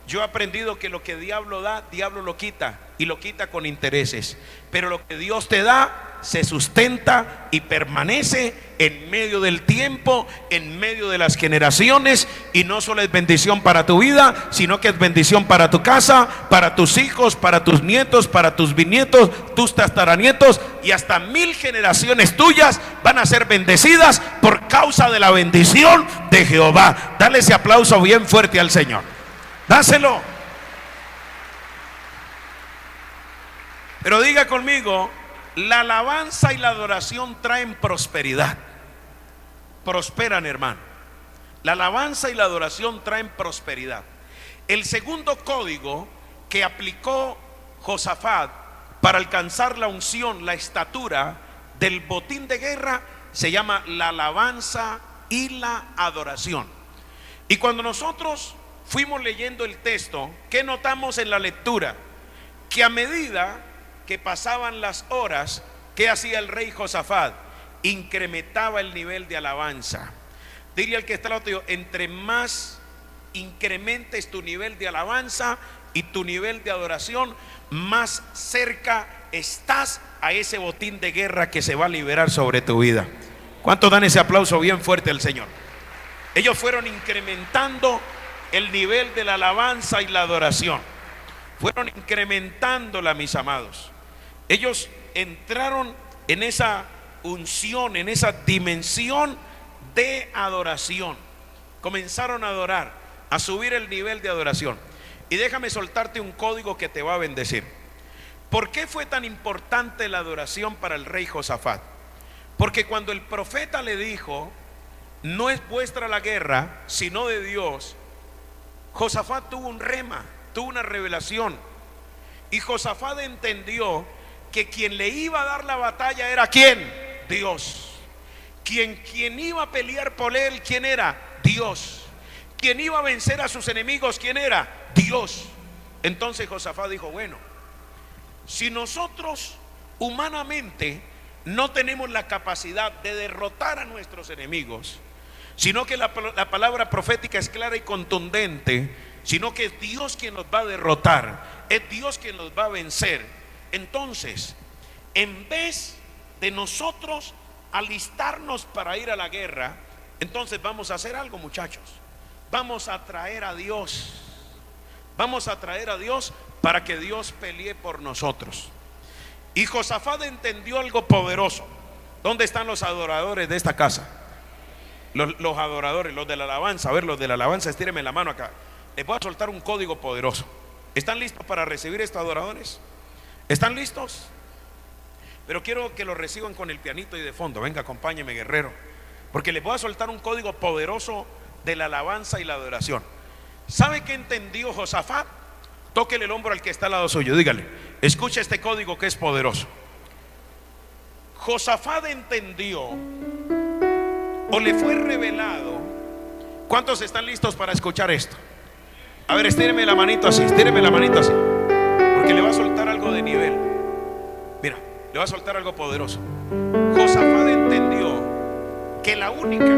Yo he aprendido que lo que diablo da, diablo lo quita, y lo quita con intereses. Pero lo que Dios te da se sustenta y permanece en medio del tiempo, en medio de las generaciones, y no solo es bendición para tu vida, sino que es bendición para tu casa, para tus hijos, para tus nietos, para tus bisnietos, tus tataranietos, y hasta 1000 generaciones tuyas van a ser bendecidas por causa de la bendición de Jehová. Dale ese aplauso bien fuerte al Señor. Dáselo. Pero diga conmigo, la alabanza y la adoración traen prosperidad. Prosperan, hermano. La alabanza y la adoración traen prosperidad. El segundo código que aplicó Josafat para alcanzar la unción, la estatura del botín de guerra, se llama la alabanza y la adoración. Y cuando nosotros fuimos leyendo el texto, ¿qué notamos en la lectura? Que a medida que pasaban las horas, ¿qué hacía el rey Josafat? Incrementaba el nivel de alabanza. Dile al que está al otro, entre más incrementes tu nivel de alabanza y tu nivel de adoración, más cerca estás a ese botín de guerra que se va a liberar sobre tu vida. ¿Cuántos dan ese aplauso bien fuerte al Señor? Ellos fueron incrementando el nivel de la alabanza y la adoración. Fueron incrementándola, mis amados. Ellos entraron en esa unción, en esa dimensión de adoración. Comenzaron a adorar, a subir el nivel de adoración. Y déjame soltarte un código que te va a bendecir. ¿Por qué fue tan importante la adoración para el rey Josafat? Porque cuando el profeta le dijo: no es vuestra la guerra, sino de Dios, Josafat tuvo un rema, tuvo una revelación. Y Josafat entendió que quien le iba a dar la batalla era ¿quién? Dios. Quien iba a pelear por él, ¿quién era? Dios. Quien iba a vencer a sus enemigos, ¿quién era? Dios. Entonces Josafat dijo: bueno, si nosotros humanamente no tenemos la capacidad de derrotar a nuestros enemigos, sino que la palabra profética es clara y contundente, sino que es Dios quien nos va a derrotar, es Dios quien nos va a vencer. Entonces, en vez de nosotros alistarnos para ir a la guerra, entonces vamos a hacer algo, muchachos. Vamos a traer a Dios. Vamos a traer a Dios para que Dios pelee por nosotros. Y Josafat entendió algo poderoso. ¿Dónde están los adoradores de esta casa? Los adoradores, los de la alabanza. A ver, los de la alabanza, estírenme la mano acá. Les voy a soltar un código poderoso. ¿Están listos para recibir estos adoradores? ¿Están listos? Pero quiero que lo reciban con el pianito y de fondo. Venga, acompáñeme, guerrero, porque les voy a soltar un código poderoso de la alabanza y la adoración. ¿Sabe qué entendió Josafat? Tóquele el hombro al que está al lado suyo, dígale: escucha este código que es poderoso. Josafat entendió, o le fue revelado. ¿Cuántos están listos para escuchar esto? A ver, estíreme la manito así, estíreme la manito así, porque le va a soltar algo de nivel. Mira, le va a soltar algo poderoso. Josafat entendió que la única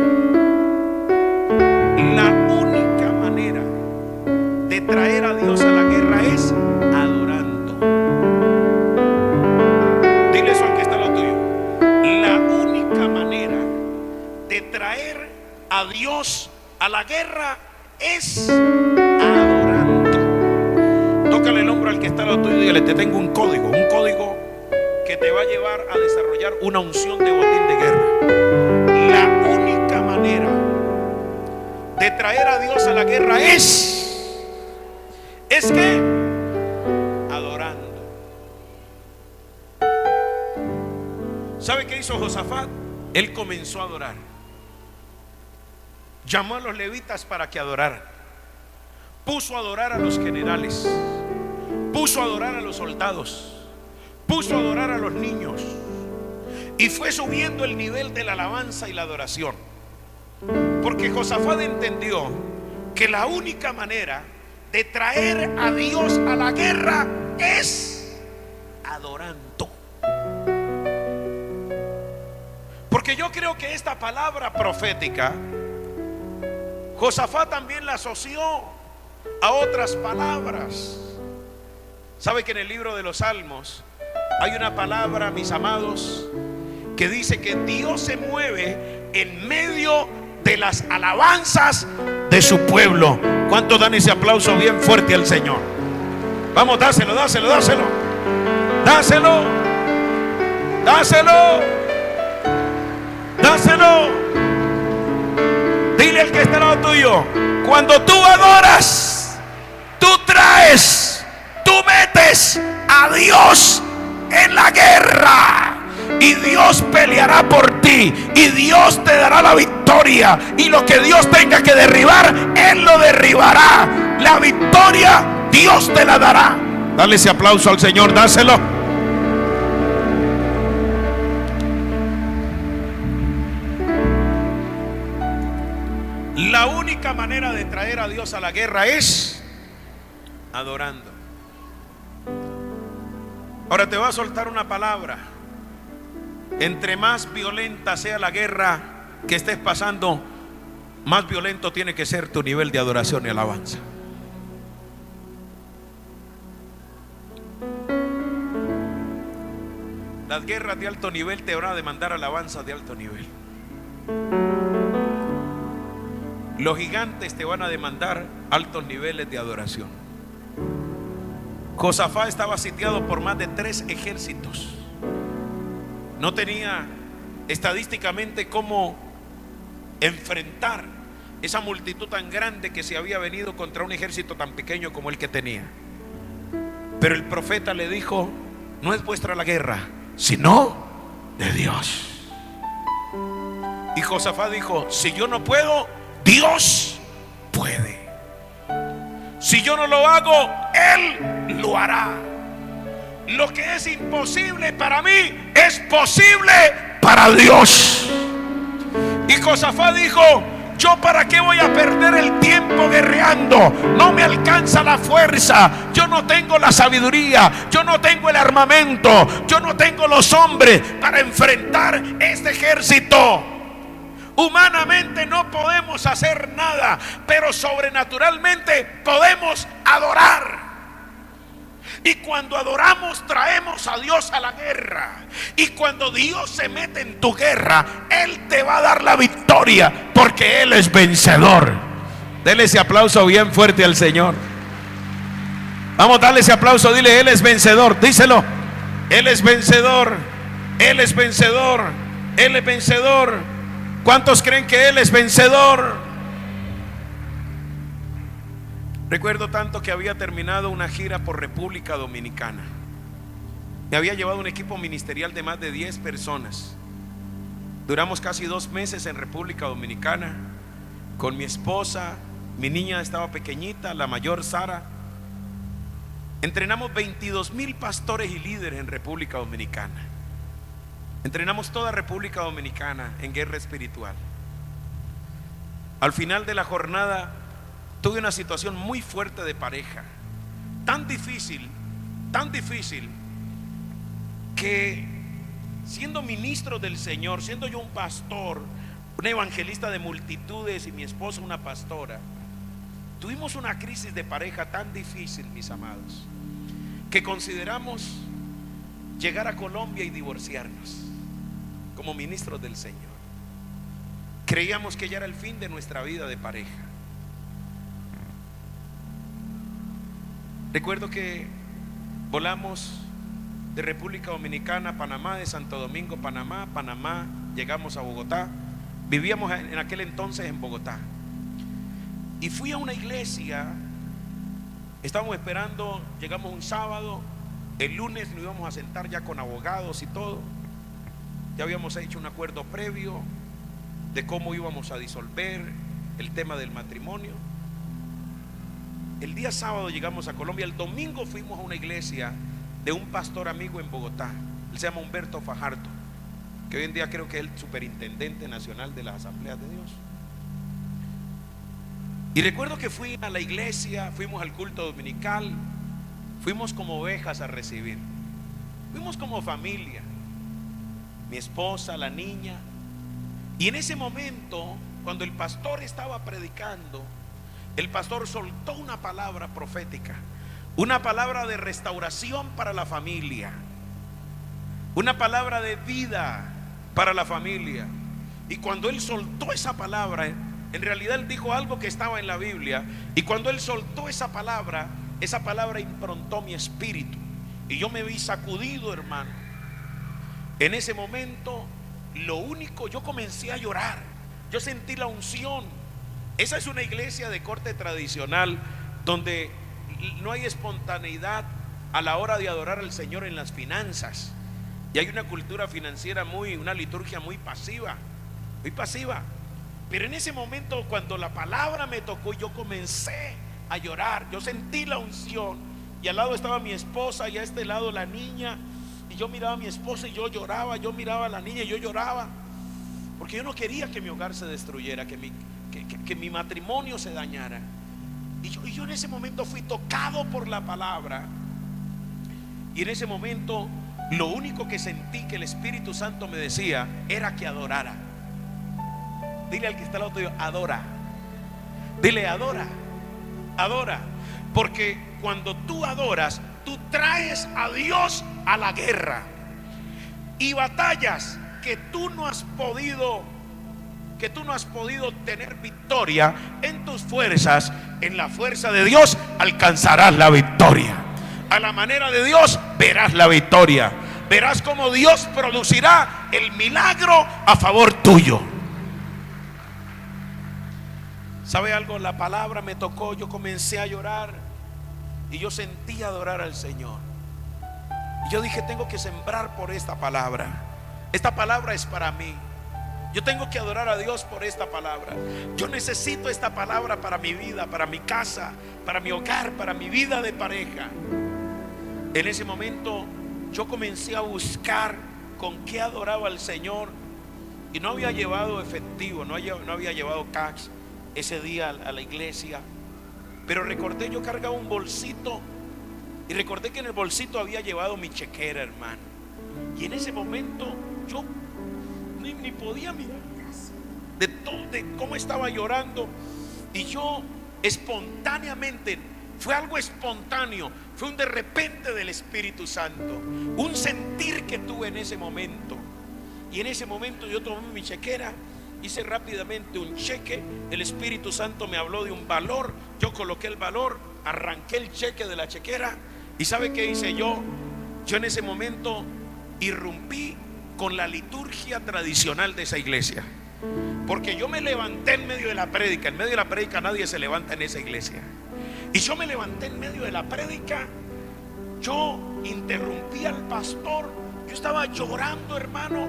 manera de traer a Dios a la guerra es adorando. Dile eso al que está a lo tuyo. La única manera de traer a Dios a la guerra es adorando. Tócale el hombro al que está a lo tuyo y dígale: te tengo un código que te va a llevar a desarrollar una unción de botín de guerra. La única manera de traer a Dios a la guerra es que adorando. ¿Sabe qué hizo Josafat? Él comenzó a adorar. Llamó a los levitas para que adoraran. Puso a adorar a los generales. Puso a adorar a los soldados. Puso a adorar a los niños. Y fue subiendo el nivel de la alabanza y la adoración. Porque Josafat entendió que la única manera de traer a Dios a la guerra es adorando. Porque yo creo que esta palabra profética Josafat también la asoció a otras palabras. ¿Sabe que en el libro de los Salmos hay una palabra, mis amados, que dice que Dios se mueve en medio de las alabanzas de su pueblo? ¿Cuántos dan ese aplauso bien fuerte al Señor? Vamos, dáselo, dáselo, dáselo. Dáselo. Dáselo. Dáselo. Dile al que está al lado tuyo: cuando tú adoras, tú traes, tú metes a Dios en la guerra. Y Dios peleará por ti. Y Dios te dará la victoria. Y lo que Dios tenga que derribar, Él lo derribará. La victoria Dios te la dará. Dale ese aplauso al Señor, dáselo. La única manera de traer a Dios a la guerra es adorando. Ahora te voy a soltar una palabra. Entre más violenta sea la guerra que estés pasando, más violento tiene que ser tu nivel de adoración y alabanza. Las guerras de alto nivel te van a demandar alabanzas de alto nivel. Los gigantes te van a demandar altos niveles de adoración. Josafat estaba sitiado por más de 3 ejércitos. No tenía estadísticamente cómo enfrentar esa multitud tan grande que se había venido contra un ejército tan pequeño como el que tenía. Pero el profeta le dijo: no es vuestra la guerra, sino de Dios. Y Josafat dijo: si yo no puedo, Dios puede. Si yo no lo hago, Él lo hará. Lo que es imposible para mí es posible para Dios. Y Josafat dijo: ¿yo para qué voy a perder el tiempo guerreando? No me alcanza la fuerza, yo no tengo la sabiduría, yo no tengo el armamento, yo no tengo los hombres para enfrentar este ejército. Humanamente no podemos hacer nada, pero sobrenaturalmente podemos adorar. Y cuando adoramos, traemos a Dios a la guerra. Y cuando Dios se mete en tu guerra, Él te va a dar la victoria, porque Él es vencedor. Dele ese aplauso bien fuerte al Señor. Vamos, dale ese aplauso, dile: Él es vencedor. Díselo: Él es vencedor, Él es vencedor, Él es vencedor. ¿Cuántos creen que Él es vencedor? Recuerdo tanto que había terminado una gira por República Dominicana. Me había llevado un equipo ministerial de más de 10 personas. Duramos casi 2 meses en República Dominicana con mi esposa. Mi niña estaba pequeñita, la mayor, Sara. Entrenamos 22,000 pastores y líderes en República Dominicana. Entrenamos toda República Dominicana en guerra espiritual. Al final de la jornada tuve una situación muy fuerte de pareja, tan difícil, que siendo ministro del Señor, siendo yo un pastor, un evangelista de multitudes y mi esposa una pastora, tuvimos una crisis de pareja tan difícil, mis amados, que consideramos llegar a Colombia y divorciarnos como ministros del Señor. Creíamos que ya era el fin de nuestra vida de pareja. Recuerdo que volamos de República Dominicana a Panamá, de Santo Domingo, Panamá, llegamos a Bogotá. Vivíamos en aquel entonces en Bogotá. Y fui a una iglesia, estábamos esperando, llegamos un sábado, el lunes nos íbamos a sentar ya con abogados y todo. Ya habíamos hecho un acuerdo previo de cómo íbamos a disolver el tema del matrimonio. El día sábado llegamos a Colombia. El domingo fuimos a una iglesia de un pastor amigo en Bogotá. Él se llama Humberto Fajardo, que hoy en día creo que es el superintendente nacional de las Asambleas de Dios. Y recuerdo que fui a la iglesia, fuimos al culto dominical, fuimos como ovejas a recibir, fuimos como familia, mi esposa, la niña. Y en ese momento, cuando el pastor estaba predicando, el pastor soltó una palabra profética, una palabra de restauración para la familia, una palabra de vida para la familia. Y cuando él soltó esa palabra, en realidad él dijo algo que estaba en la Biblia. Y cuando él soltó esa palabra improntó mi espíritu. Y yo me vi sacudido, hermano. En ese momento, yo comencé a llorar. Yo sentí la unción. Esa es una iglesia de corte tradicional, donde no hay espontaneidad a la hora de adorar al Señor en las finanzas. Y hay una cultura financiera una liturgia muy pasiva. Pero en ese momento, cuando la palabra me tocó, yo comencé a llorar. Yo sentí la unción. Y al lado estaba mi esposa y a este lado la niña. Y yo miraba a mi esposa y yo lloraba. Yo miraba a la niña y yo lloraba. Porque yo no quería que mi hogar se destruyera, que mi matrimonio se dañara. Y yo en ese momento fui tocado por la palabra. Y en ese momento lo único que sentí que el Espíritu Santo me decía era que adorara. Dile al que está al lado tuyo: adora. Dile: adora, adora. Porque cuando tú adoras, tú traes a Dios a la guerra. Y batallas que tú no has podido tener victoria en tus fuerzas, en la fuerza de Dios alcanzarás la victoria. A la manera de Dios verás la victoria. Verás cómo Dios producirá el milagro a favor tuyo. ¿Sabe algo? La palabra me tocó, yo comencé a llorar y yo sentí adorar al Señor. Y yo dije: tengo que sembrar por esta palabra. Esta palabra es para mí. Yo tengo que adorar a Dios por esta palabra. Yo necesito esta palabra para mi vida, para mi casa, para mi hogar, para mi vida de pareja. En ese momento yo comencé a buscar con qué adoraba al Señor. y no había llevado efectivo, no había llevado cash ese día a la iglesia. Pero recordé, yo cargaba un bolsito y recordé que en el bolsito había llevado mi chequera, hermano. Y en ese momento yo ni podía mirar de cómo estaba llorando. Y yo espontáneamente, fue algo espontáneo, fue un de repente del Espíritu Santo, un sentir que tuve en ese momento. Y en ese momento yo tomé mi chequera, hice rápidamente un cheque, el Espíritu Santo me habló de un valor, yo coloqué el valor, arranqué el cheque de la chequera. ¿Y sabe qué hice yo? Yo en ese momento irrumpí con la liturgia tradicional de esa iglesia, porque yo me levanté en medio de la prédica. En medio de la prédica nadie se levanta en esa iglesia. Y yo me levanté en medio de la prédica, yo interrumpí al pastor. Yo estaba llorando, hermano,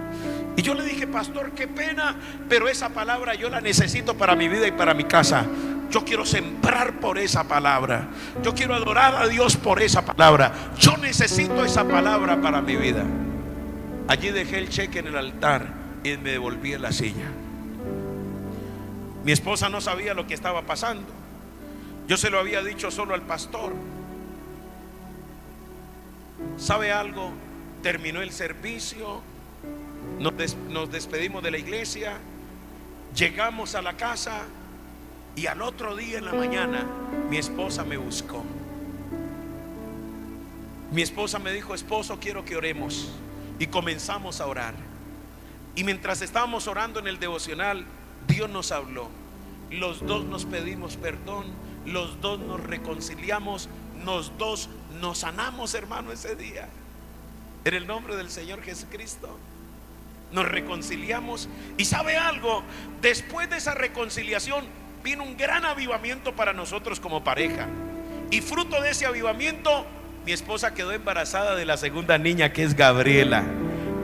y yo le dije: pastor, qué pena, pero esa palabra yo la necesito para mi vida y para mi casa. Yo quiero sembrar por esa palabra, yo quiero adorar a Dios por esa palabra, yo necesito esa palabra para mi vida. Allí dejé el cheque en el altar y me devolví en la silla. Mi esposa no sabía lo que estaba pasando. Yo se lo había dicho solo al pastor. ¿Sabe algo? Terminó el servicio, nos despedimos de la iglesia, llegamos a la casa, y al otro día en la mañana mi esposa me buscó. Mi esposa me dijo: esposo, quiero que oremos. Y comenzamos a orar. Y mientras estábamos orando en el devocional, Dios nos habló. Los dos nos pedimos perdón, los dos nos reconciliamos, los dos nos sanamos, hermano, ese día. En el nombre del Señor Jesucristo nos reconciliamos. Y ¿sabe algo? Después de esa reconciliación vino un gran avivamiento para nosotros como pareja. Y fruto de ese avivamiento, mi esposa quedó embarazada de la segunda niña, que es Gabriela.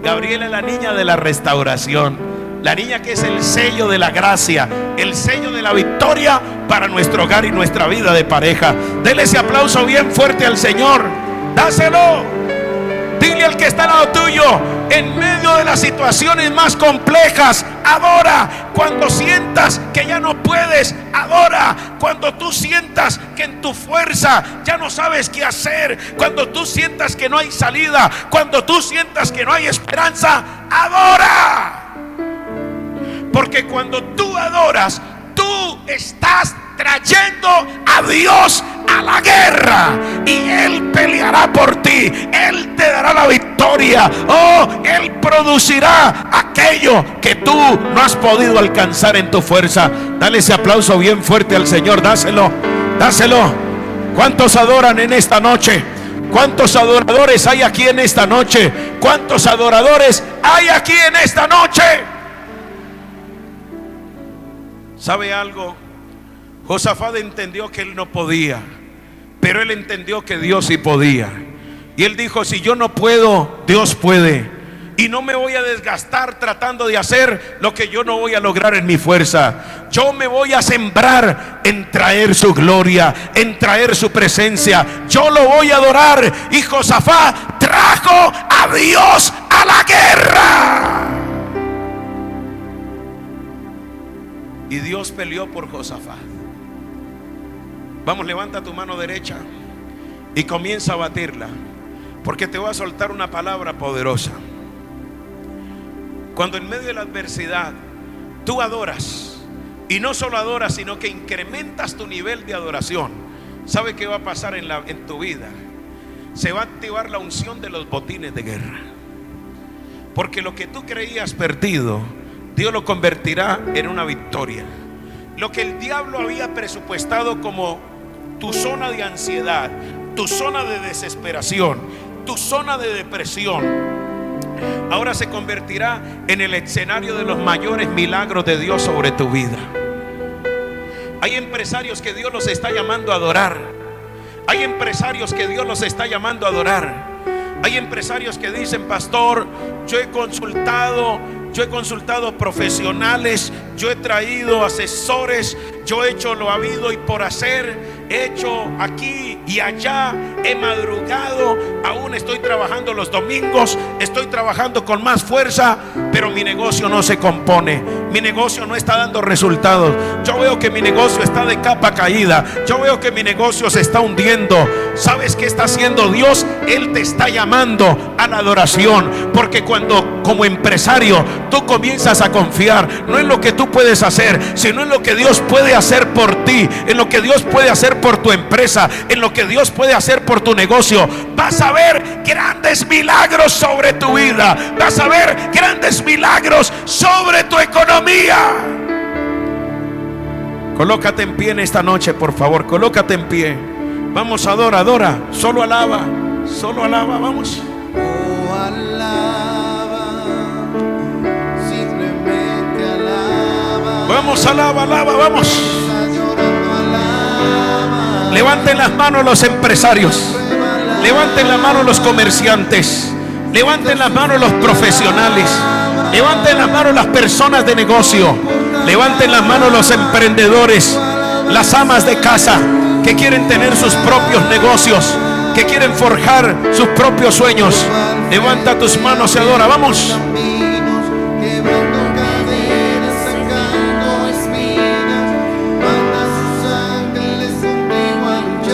Gabriela es la niña de la restauración, la niña que es el sello de la gracia, el sello de la victoria para nuestro hogar y nuestra vida de pareja. Dele ese aplauso bien fuerte al Señor. Dáselo. Dile al que está al lado tuyo: en medio de las situaciones más complejas, adora. Cuando sientas que ya no puedes, adora. Cuando tú sientas que en tu fuerza ya no sabes qué hacer, cuando tú sientas que no hay salida, cuando tú sientas que no hay esperanza, adora. Porque cuando tú adoras, tú estás trayendo a Dios a la guerra, y Él peleará por ti, Él te dará la victoria. Él producirá aquello que tú no has podido alcanzar en tu fuerza. Dale ese aplauso bien fuerte al Señor. Dáselo, dáselo. ¿Cuántos adoran en esta noche? ¿Cuántos adoradores hay aquí en esta noche? ¿Cuántos adoradores hay aquí en esta noche? ¿Sabe algo? Josafat entendió que él no podía, pero él entendió que Dios sí podía. Y él dijo: si yo no puedo, Dios puede. Y no me voy a desgastar tratando de hacer lo que yo no voy a lograr en mi fuerza. Yo me voy a sembrar en traer su gloria, en traer su presencia. Yo lo voy a adorar. Y Josafat trajo a Dios a la guerra. Y Dios peleó por Josafat. Vamos, levanta tu mano derecha y comienza a batirla, porque te voy a soltar una palabra poderosa. Cuando en medio de la adversidad tú adoras, y no solo adoras, sino que incrementas tu nivel de adoración, ¿sabe qué va a pasar en tu vida? Se va a activar la unción de los botines de guerra. Porque lo que tú creías perdido, Dios lo convertirá en una victoria. Lo que el diablo había presupuestado como tu zona de ansiedad, tu zona de desesperación, tu zona de depresión, ahora se convertirá en el escenario de los mayores milagros de Dios sobre tu vida. Hay empresarios que Dios los está llamando a adorar. Hay empresarios que Dios los está llamando a adorar. Hay empresarios que dicen: pastor, yo he consultado profesionales, yo he traído asesores, Yo he hecho lo habido y por hacer, he hecho aquí y allá, he madrugado, aún estoy trabajando los domingos, estoy trabajando con más fuerza, pero mi negocio no se compone, mi negocio no está dando resultados. Yo veo que mi negocio está de capa caída, yo veo que mi negocio se está hundiendo. ¿Sabes qué está haciendo Dios? Él te está llamando a la adoración, porque cuando como empresario tú comienzas a confiar no en lo que tú puedes hacer, sino en lo que Dios puede hacer por ti, en lo que Dios puede hacer por tu empresa, en lo que Dios puede hacer por tu negocio, vas a ver grandes milagros sobre tu vida, vas a ver grandes milagros sobre tu economía. Colócate en pie en esta noche, por favor, colócate en pie. Vamos, adora, adora, solo alaba, vamos. Oh, alaba, simplemente alaba. Vamos, alaba, vamos. Alaba. Levanten las manos los empresarios, levanten las manos los comerciantes, levanten las manos los profesionales, levanten las manos las personas de negocio, levanten las manos los emprendedores, las amas de casa que quieren tener sus propios negocios, que quieren forjar sus propios sueños. Levanta tus manos y adora, vamos.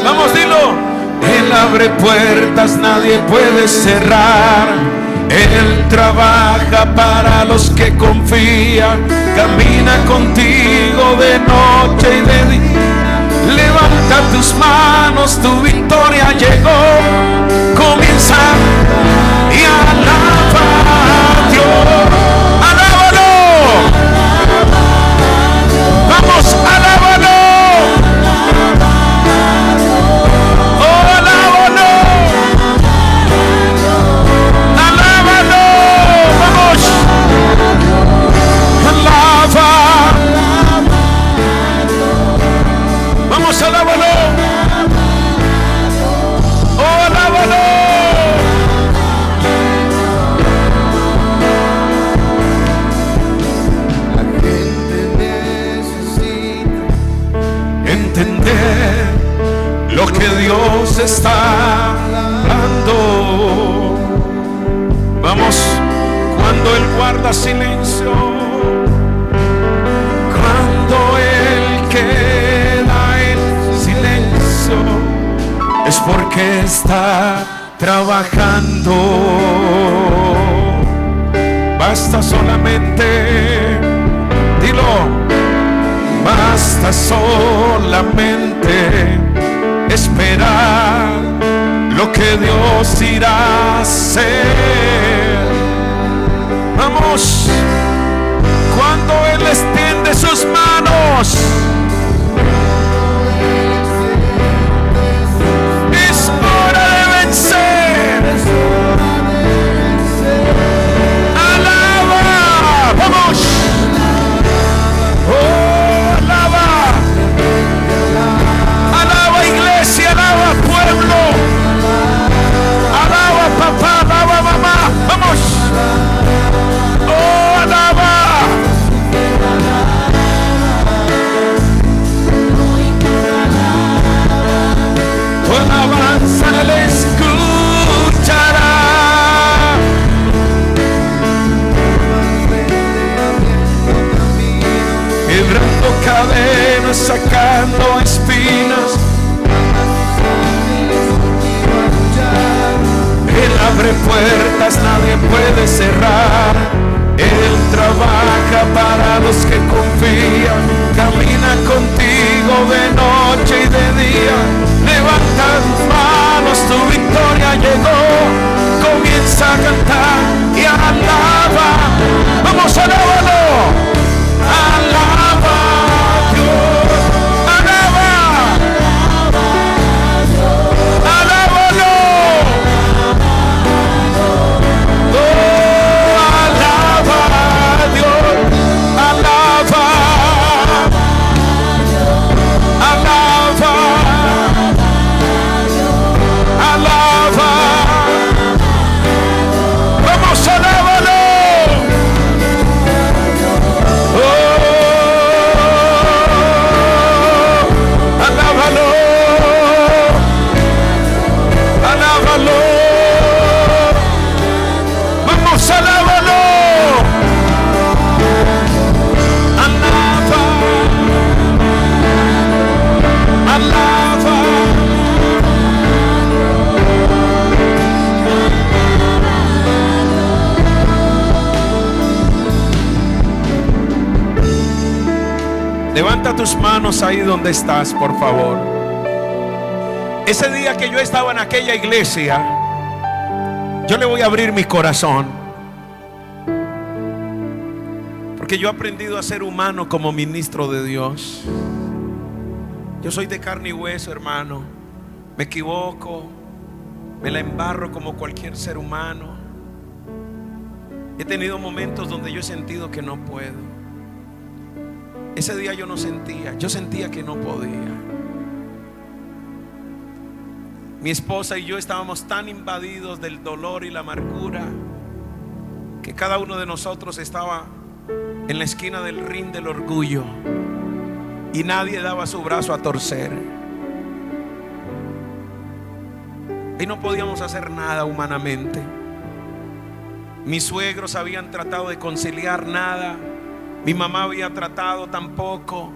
Vamos, dilo. Él abre puertas, nadie puede cerrar. Él trabaja para los que confían. Camina contigo de noche y de día. Levanta tus manos, tu victoria llegó. Comienza y alaba a Dios. Alábalo. Vamos, alábalo. Oh, alábalo. Alábalo. Vamos. Alaba. Vamos, alábalo. Oh, alábalo. La gente necesita entender lo que Dios está dando. Vamos, cuando Él guarda silencio, cuando Él queda en silencio, es porque está trabajando. Basta solamente, dilo, basta solamente esperar lo que Dios irá a hacer. Vamos, cuando Él extiende sus manos, es hora de vencer. Alaba, vamos. Oh, alaba. Alaba, iglesia, alaba, pueblo. Alaba, papá, alaba, mamá. Vamos. Oh, alaba. Tu alabanza le escuchará. Quebrando cadenas, sacando espinas. Él abre puertas, nadie puede cerrar. Él trabaja para los que confían. Camina contigo de noche y de día. Levanta tus manos, tu victoria llegó. Comienza a cantar y alaba. Vamos, alábalo. Alaba a Dios. Alaba. Alábalo. Oh, alaba a Dios. Alaba. Alaba. Alaba. Vamos, alábalo. Levanta tus manos ahí donde estás, por favor. Ese día que yo estaba en aquella iglesia, yo le voy a abrir mi corazón, porque yo he aprendido a ser humano como ministro de Dios. Yo soy de carne y hueso, hermano. Me equivoco, me la embarro como cualquier ser humano. He tenido momentos donde yo he sentido que no puedo. Ese día yo no sentía, yo sentía que no podía. Mi esposa y yo estábamos tan invadidos del dolor y la amargura que cada uno de nosotros estaba en la esquina del ring del orgullo y nadie daba su brazo a torcer. Y no podíamos hacer nada humanamente. Mis suegros habían tratado de conciliar, nada. Mi mamá había tratado, tampoco.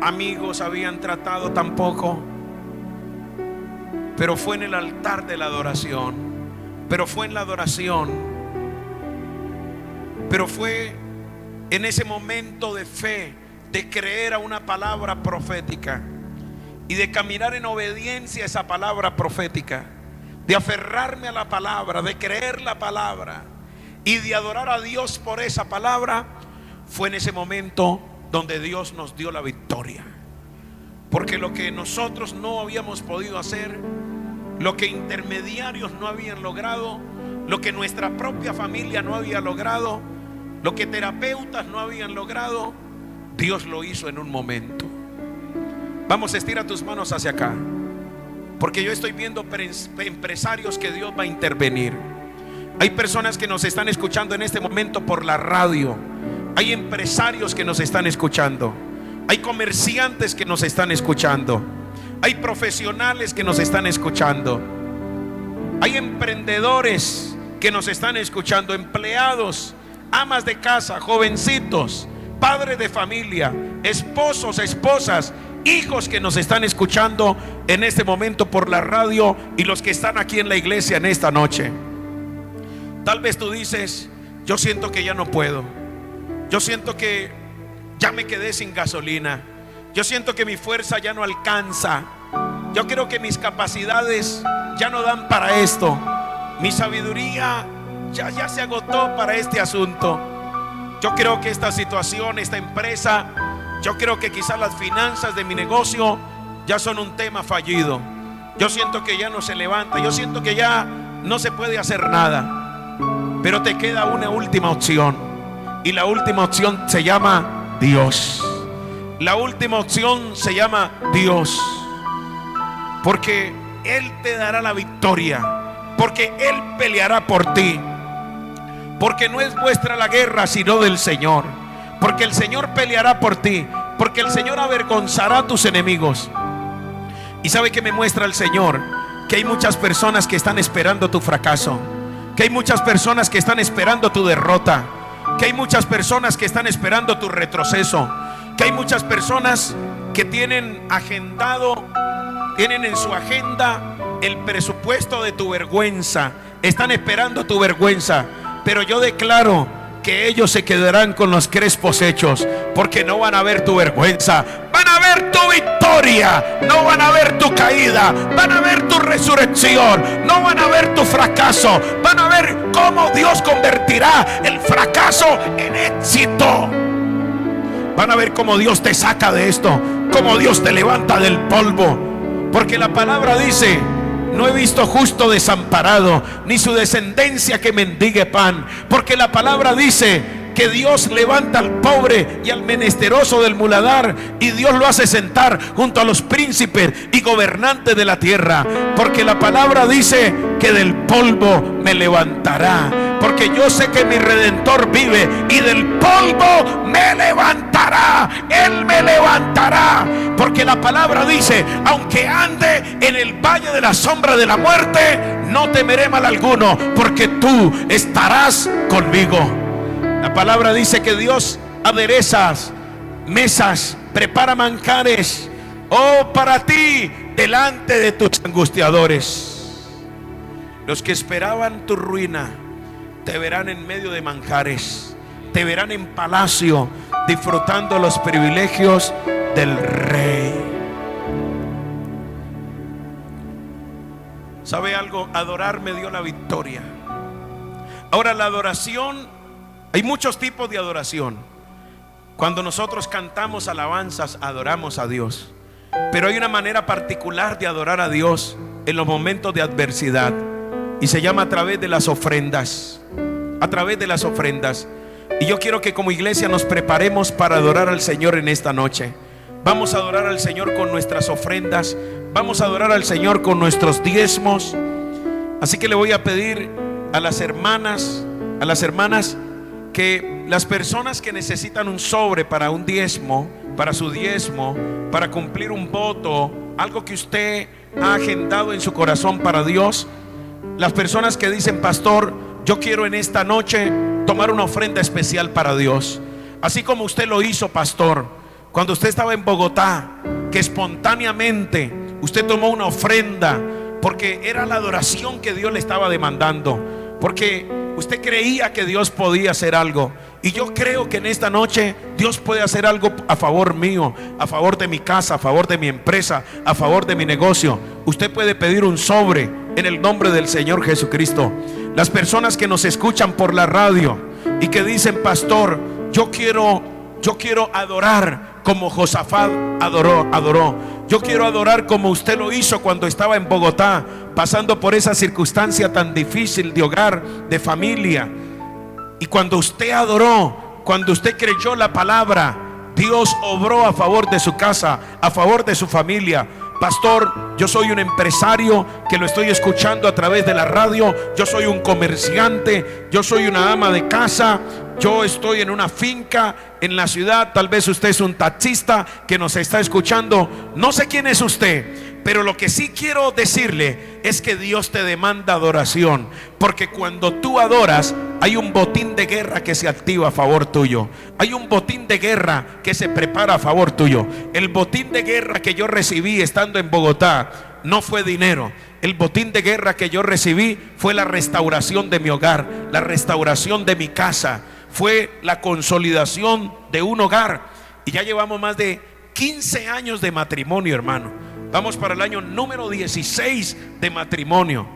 Amigos habían tratado, tampoco. Pero fue en el altar de la adoración. Pero fue en la adoración. Pero fue en ese momento de fe, de creer a una palabra profética y de caminar en obediencia a esa palabra profética, de aferrarme a la palabra, de creer la palabra y de adorar a Dios por esa palabra. Fue en ese momento donde Dios nos dio la victoria. Porque lo que nosotros no habíamos podido hacer, lo que intermediarios no habían logrado, lo que nuestra propia familia no había logrado, lo que terapeutas no habían logrado, Dios lo hizo en un momento. Vamos, estira tus manos hacia acá, porque yo estoy viendo empresarios que Dios va a intervenir. Hay personas que nos están escuchando en este momento por la radio. Hay empresarios que nos están escuchando. Hay comerciantes que nos están escuchando. Hay profesionales que nos están escuchando. Hay emprendedores que nos están escuchando. Empleados, amas de casa, jovencitos, padres de familia, esposos, esposas, hijos que nos están escuchando en este momento por la radio y los que están aquí en la iglesia en esta noche. Tal vez tú dices: yo siento que ya no puedo. Yo siento que ya me quedé sin gasolina. Yo siento que mi fuerza ya no alcanza. Yo creo que mis capacidades ya no dan para esto. Mi sabiduría ya se agotó para este asunto. Yo creo que esta situación, esta empresa, yo creo que quizás las finanzas de mi negocio ya son un tema fallido. Yo siento que ya no se levanta. Yo siento que ya no se puede hacer nada. Pero te queda una última opción. Y la última opción se llama Dios. La última opción se llama Dios. Porque Él te dará la victoria. Porque Él peleará por ti. Porque no es vuestra la guerra, sino del Señor. Porque el Señor peleará por ti. Porque el Señor avergonzará a tus enemigos. ¿Y sabe qué me muestra el Señor? Que hay muchas personas que están esperando tu fracaso. Que hay muchas personas que están esperando tu derrota. Que hay muchas personas que están esperando tu retroceso. Que hay muchas personas que tienen agendado, tienen en su agenda el presupuesto de tu vergüenza. Están esperando tu vergüenza. Pero yo declaro que ellos se quedarán con los crespos hechos, porque no van a ver tu vergüenza, van a ver tu victoria. No van a ver tu caída, van a ver tu resurrección. No van a ver tu fracaso, van a ver cómo Dios convertirá el fracaso en éxito. Van a ver cómo Dios te saca de esto, cómo Dios te levanta del polvo. Porque la palabra dice: no he visto justo desamparado, ni su descendencia que mendigue pan. Porque la palabra dice que Dios levanta al pobre y al menesteroso del muladar, y Dios lo hace sentar junto a los príncipes y gobernantes de la tierra. Porque la palabra dice que del polvo me levantará. Porque yo sé que mi Redentor vive y del polvo me levantará. Él me levantará. Porque la palabra dice: aunque ande en el valle de la sombra de la muerte, no temeré mal alguno, porque tú estarás conmigo. La palabra dice que Dios adereza mesas, prepara manjares, oh, para ti delante de tus angustiadores. Los que esperaban tu ruina te verán en medio de manjares, te verán en palacio, disfrutando los privilegios del Rey. ¿Sabe algo? Adorar me dio la victoria. Ahora, la adoración, hay muchos tipos de adoración. Cuando nosotros cantamos alabanzas, adoramos a Dios. Pero hay una manera particular de adorar a Dios en los momentos de adversidad, y se llama a través de las ofrendas. A través de las ofrendas. Y yo quiero que como iglesia nos preparemos para adorar al Señor en esta noche. Vamos a adorar al Señor con nuestras ofrendas. Vamos a adorar al Señor con nuestros diezmos. Así que le voy a pedir a las hermanas que las personas que necesitan un sobre para un diezmo, para su diezmo, para cumplir un voto, algo que usted ha agendado en su corazón para Dios, las personas que dicen: pastor, yo quiero en esta noche tomar una ofrenda especial para Dios, así como usted lo hizo, pastor, cuando usted estaba en Bogotá, que espontáneamente usted tomó una ofrenda porque era la adoración que Dios le estaba demandando, porque usted creía que Dios podía hacer algo. Y yo creo que en esta noche Dios puede hacer algo a favor mío, a favor de mi casa, a favor de mi empresa, a favor de mi negocio. Usted puede pedir un sobre en el nombre del Señor Jesucristo. Las personas que nos escuchan por la radio y que dicen: pastor, yo quiero adorar como Josafat adoró. Yo quiero adorar como usted lo hizo cuando estaba en Bogotá, pasando por esa circunstancia tan difícil de hogar, de familia. Y cuando usted adoró, cuando usted creyó la palabra, Dios obró a favor de su casa, a favor de su familia. Pastor, yo soy un empresario que lo estoy escuchando a través de la radio. Yo soy un comerciante, yo soy una ama de casa, yo estoy en una finca en la ciudad. Tal vez usted es un taxista que nos está escuchando. No sé quién es usted, pero lo que sí quiero decirle es que Dios te demanda adoración, porque cuando tú adoras, hay un botín de guerra que se activa a favor tuyo. Hay un botín de guerra que se prepara a favor tuyo. El botín de guerra que yo recibí estando en Bogotá no fue dinero. El botín de guerra que yo recibí fue la restauración de mi hogar, la restauración de mi casa, fue la consolidación de un hogar. Y ya llevamos más de 15 años de matrimonio, hermano. Vamos para el año número 16 de matrimonio.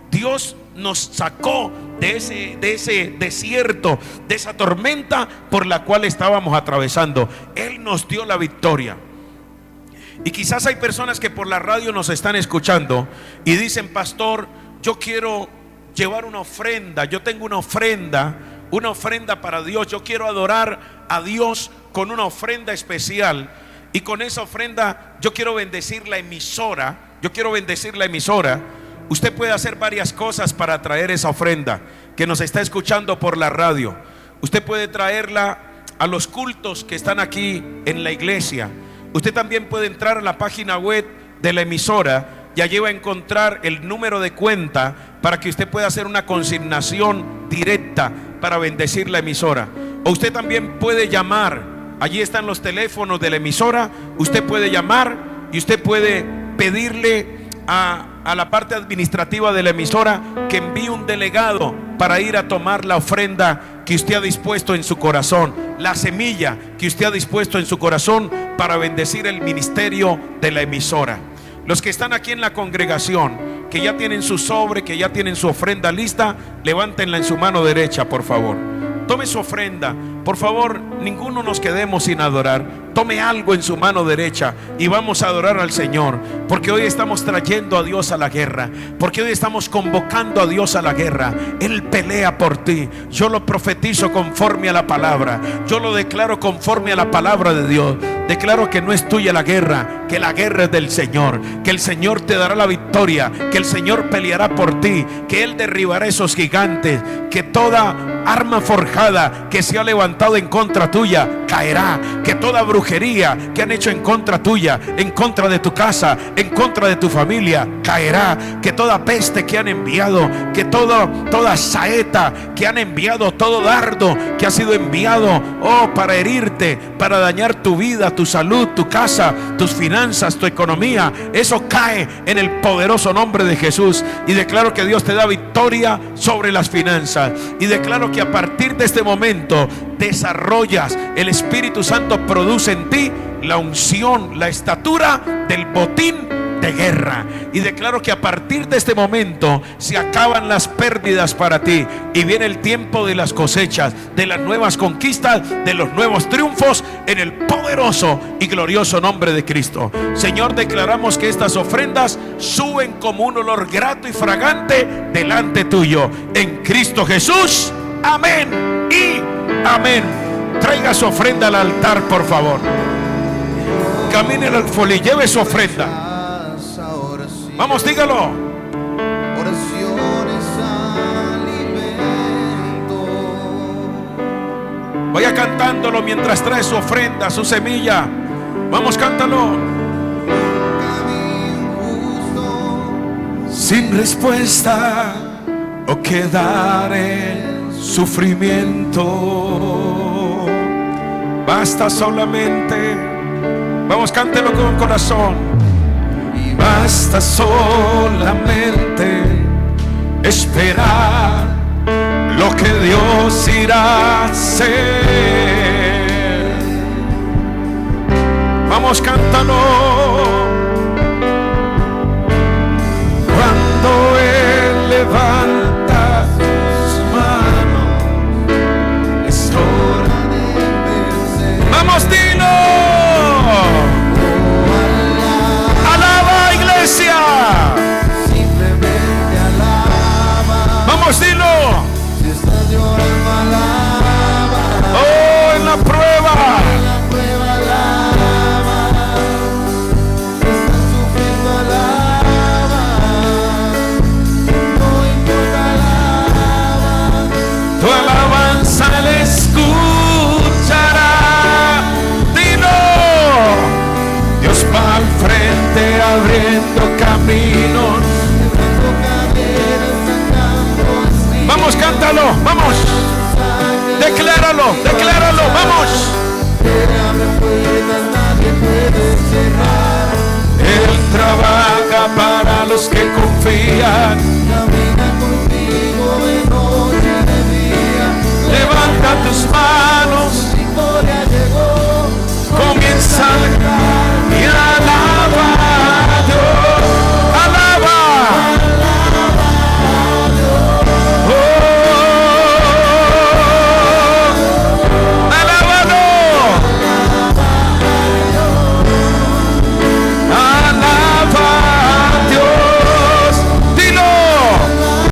Dios nos sacó de ese desierto, de esa tormenta por la cual estábamos atravesando. Él nos dio la victoria. Y quizás hay personas que por la radio nos están escuchando y dicen: pastor, yo quiero llevar una ofrenda. Yo tengo una ofrenda para Dios. Yo quiero adorar a Dios con una ofrenda especial. Y con esa ofrenda yo quiero bendecir la emisora. Usted puede hacer varias cosas para traer esa ofrenda que nos está escuchando por la radio. Usted puede traerla a los cultos que están aquí en la iglesia. Usted también puede entrar a la página web de la emisora y allí va a encontrar el número de cuenta para que usted pueda hacer una consignación directa para bendecir la emisora. O usted también puede llamar. Allí están los teléfonos de la emisora. Usted puede llamar y usted puede pedirle a la parte administrativa de la emisora que envíe un delegado para ir a tomar la ofrenda que usted ha dispuesto en su corazón, la semilla que usted ha dispuesto en su corazón para bendecir el ministerio de la emisora. Los que están aquí en la congregación, que ya tienen su sobre, que ya tienen su ofrenda lista, levántenla en su mano derecha, por favor. Tome su ofrenda, por favor, ninguno nos quedemos sin adorar. Tome algo en su mano derecha y vamos a adorar al Señor, porque hoy estamos trayendo a Dios a la guerra, porque hoy estamos convocando a Dios a la guerra. Él pelea por ti. Yo lo profetizo conforme a la palabra, yo lo declaro conforme a la palabra de Dios. Declaro que no es tuya la guerra, que la guerra es del Señor, que el Señor te dará la victoria, que el Señor peleará por ti, que Él derribará esos gigantes, que toda arma forjada que se ha levantado en contra tuya caerá, que toda brujería que han hecho en contra tuya, en contra de tu casa, en contra de tu familia, caerá, que toda peste que han enviado, que toda saeta que han enviado, todo dardo que ha sido enviado, para herirte, para dañar tu vida, tu salud, tu casa, tus finanzas, tu economía, eso cae en el poderoso nombre de Jesús. Y declaro que Dios te da victoria sobre las finanzas, y declaro que que a partir de este momento desarrollas, el Espíritu Santo produce en ti la unción, la estatura del botín de guerra. Y declaro que a partir de este momento se acaban las pérdidas para ti y viene el tiempo de las cosechas, de las nuevas conquistas, de los nuevos triunfos, en el poderoso y glorioso nombre de Cristo. Señor, declaramos que estas ofrendas suben como un olor grato y fragante delante tuyo, en Cristo Jesús. Amén y amén. Traiga su ofrenda al altar, por favor. Camine al alfolí, lleve su ofrenda. Vamos, dígalo. Oraciones, alimento. Vaya cantándolo mientras trae su ofrenda, su semilla. Vamos, cántalo. Camino justo. Sin respuesta o quedar en sufrimiento. Basta solamente. Vamos, cántelo con corazón. Basta solamente esperar lo que Dios irá a hacer. Vamos, cántalo. Cuando Él levanta sus manos, es hora de vencer. Vamos, dilo. Simplemente alaba. Vamos, dilo. Si estás llorando, alaba. Oh, en la prueba. En la prueba, alaba. Si estás sufriendo, alaba. No importa, alaba. Tu alabanza le escuchará. Dilo. Dios va al frente abriendo caminos. Vamos, cántalo, vamos. Decláralo, decláralo, vamos. Él trabaja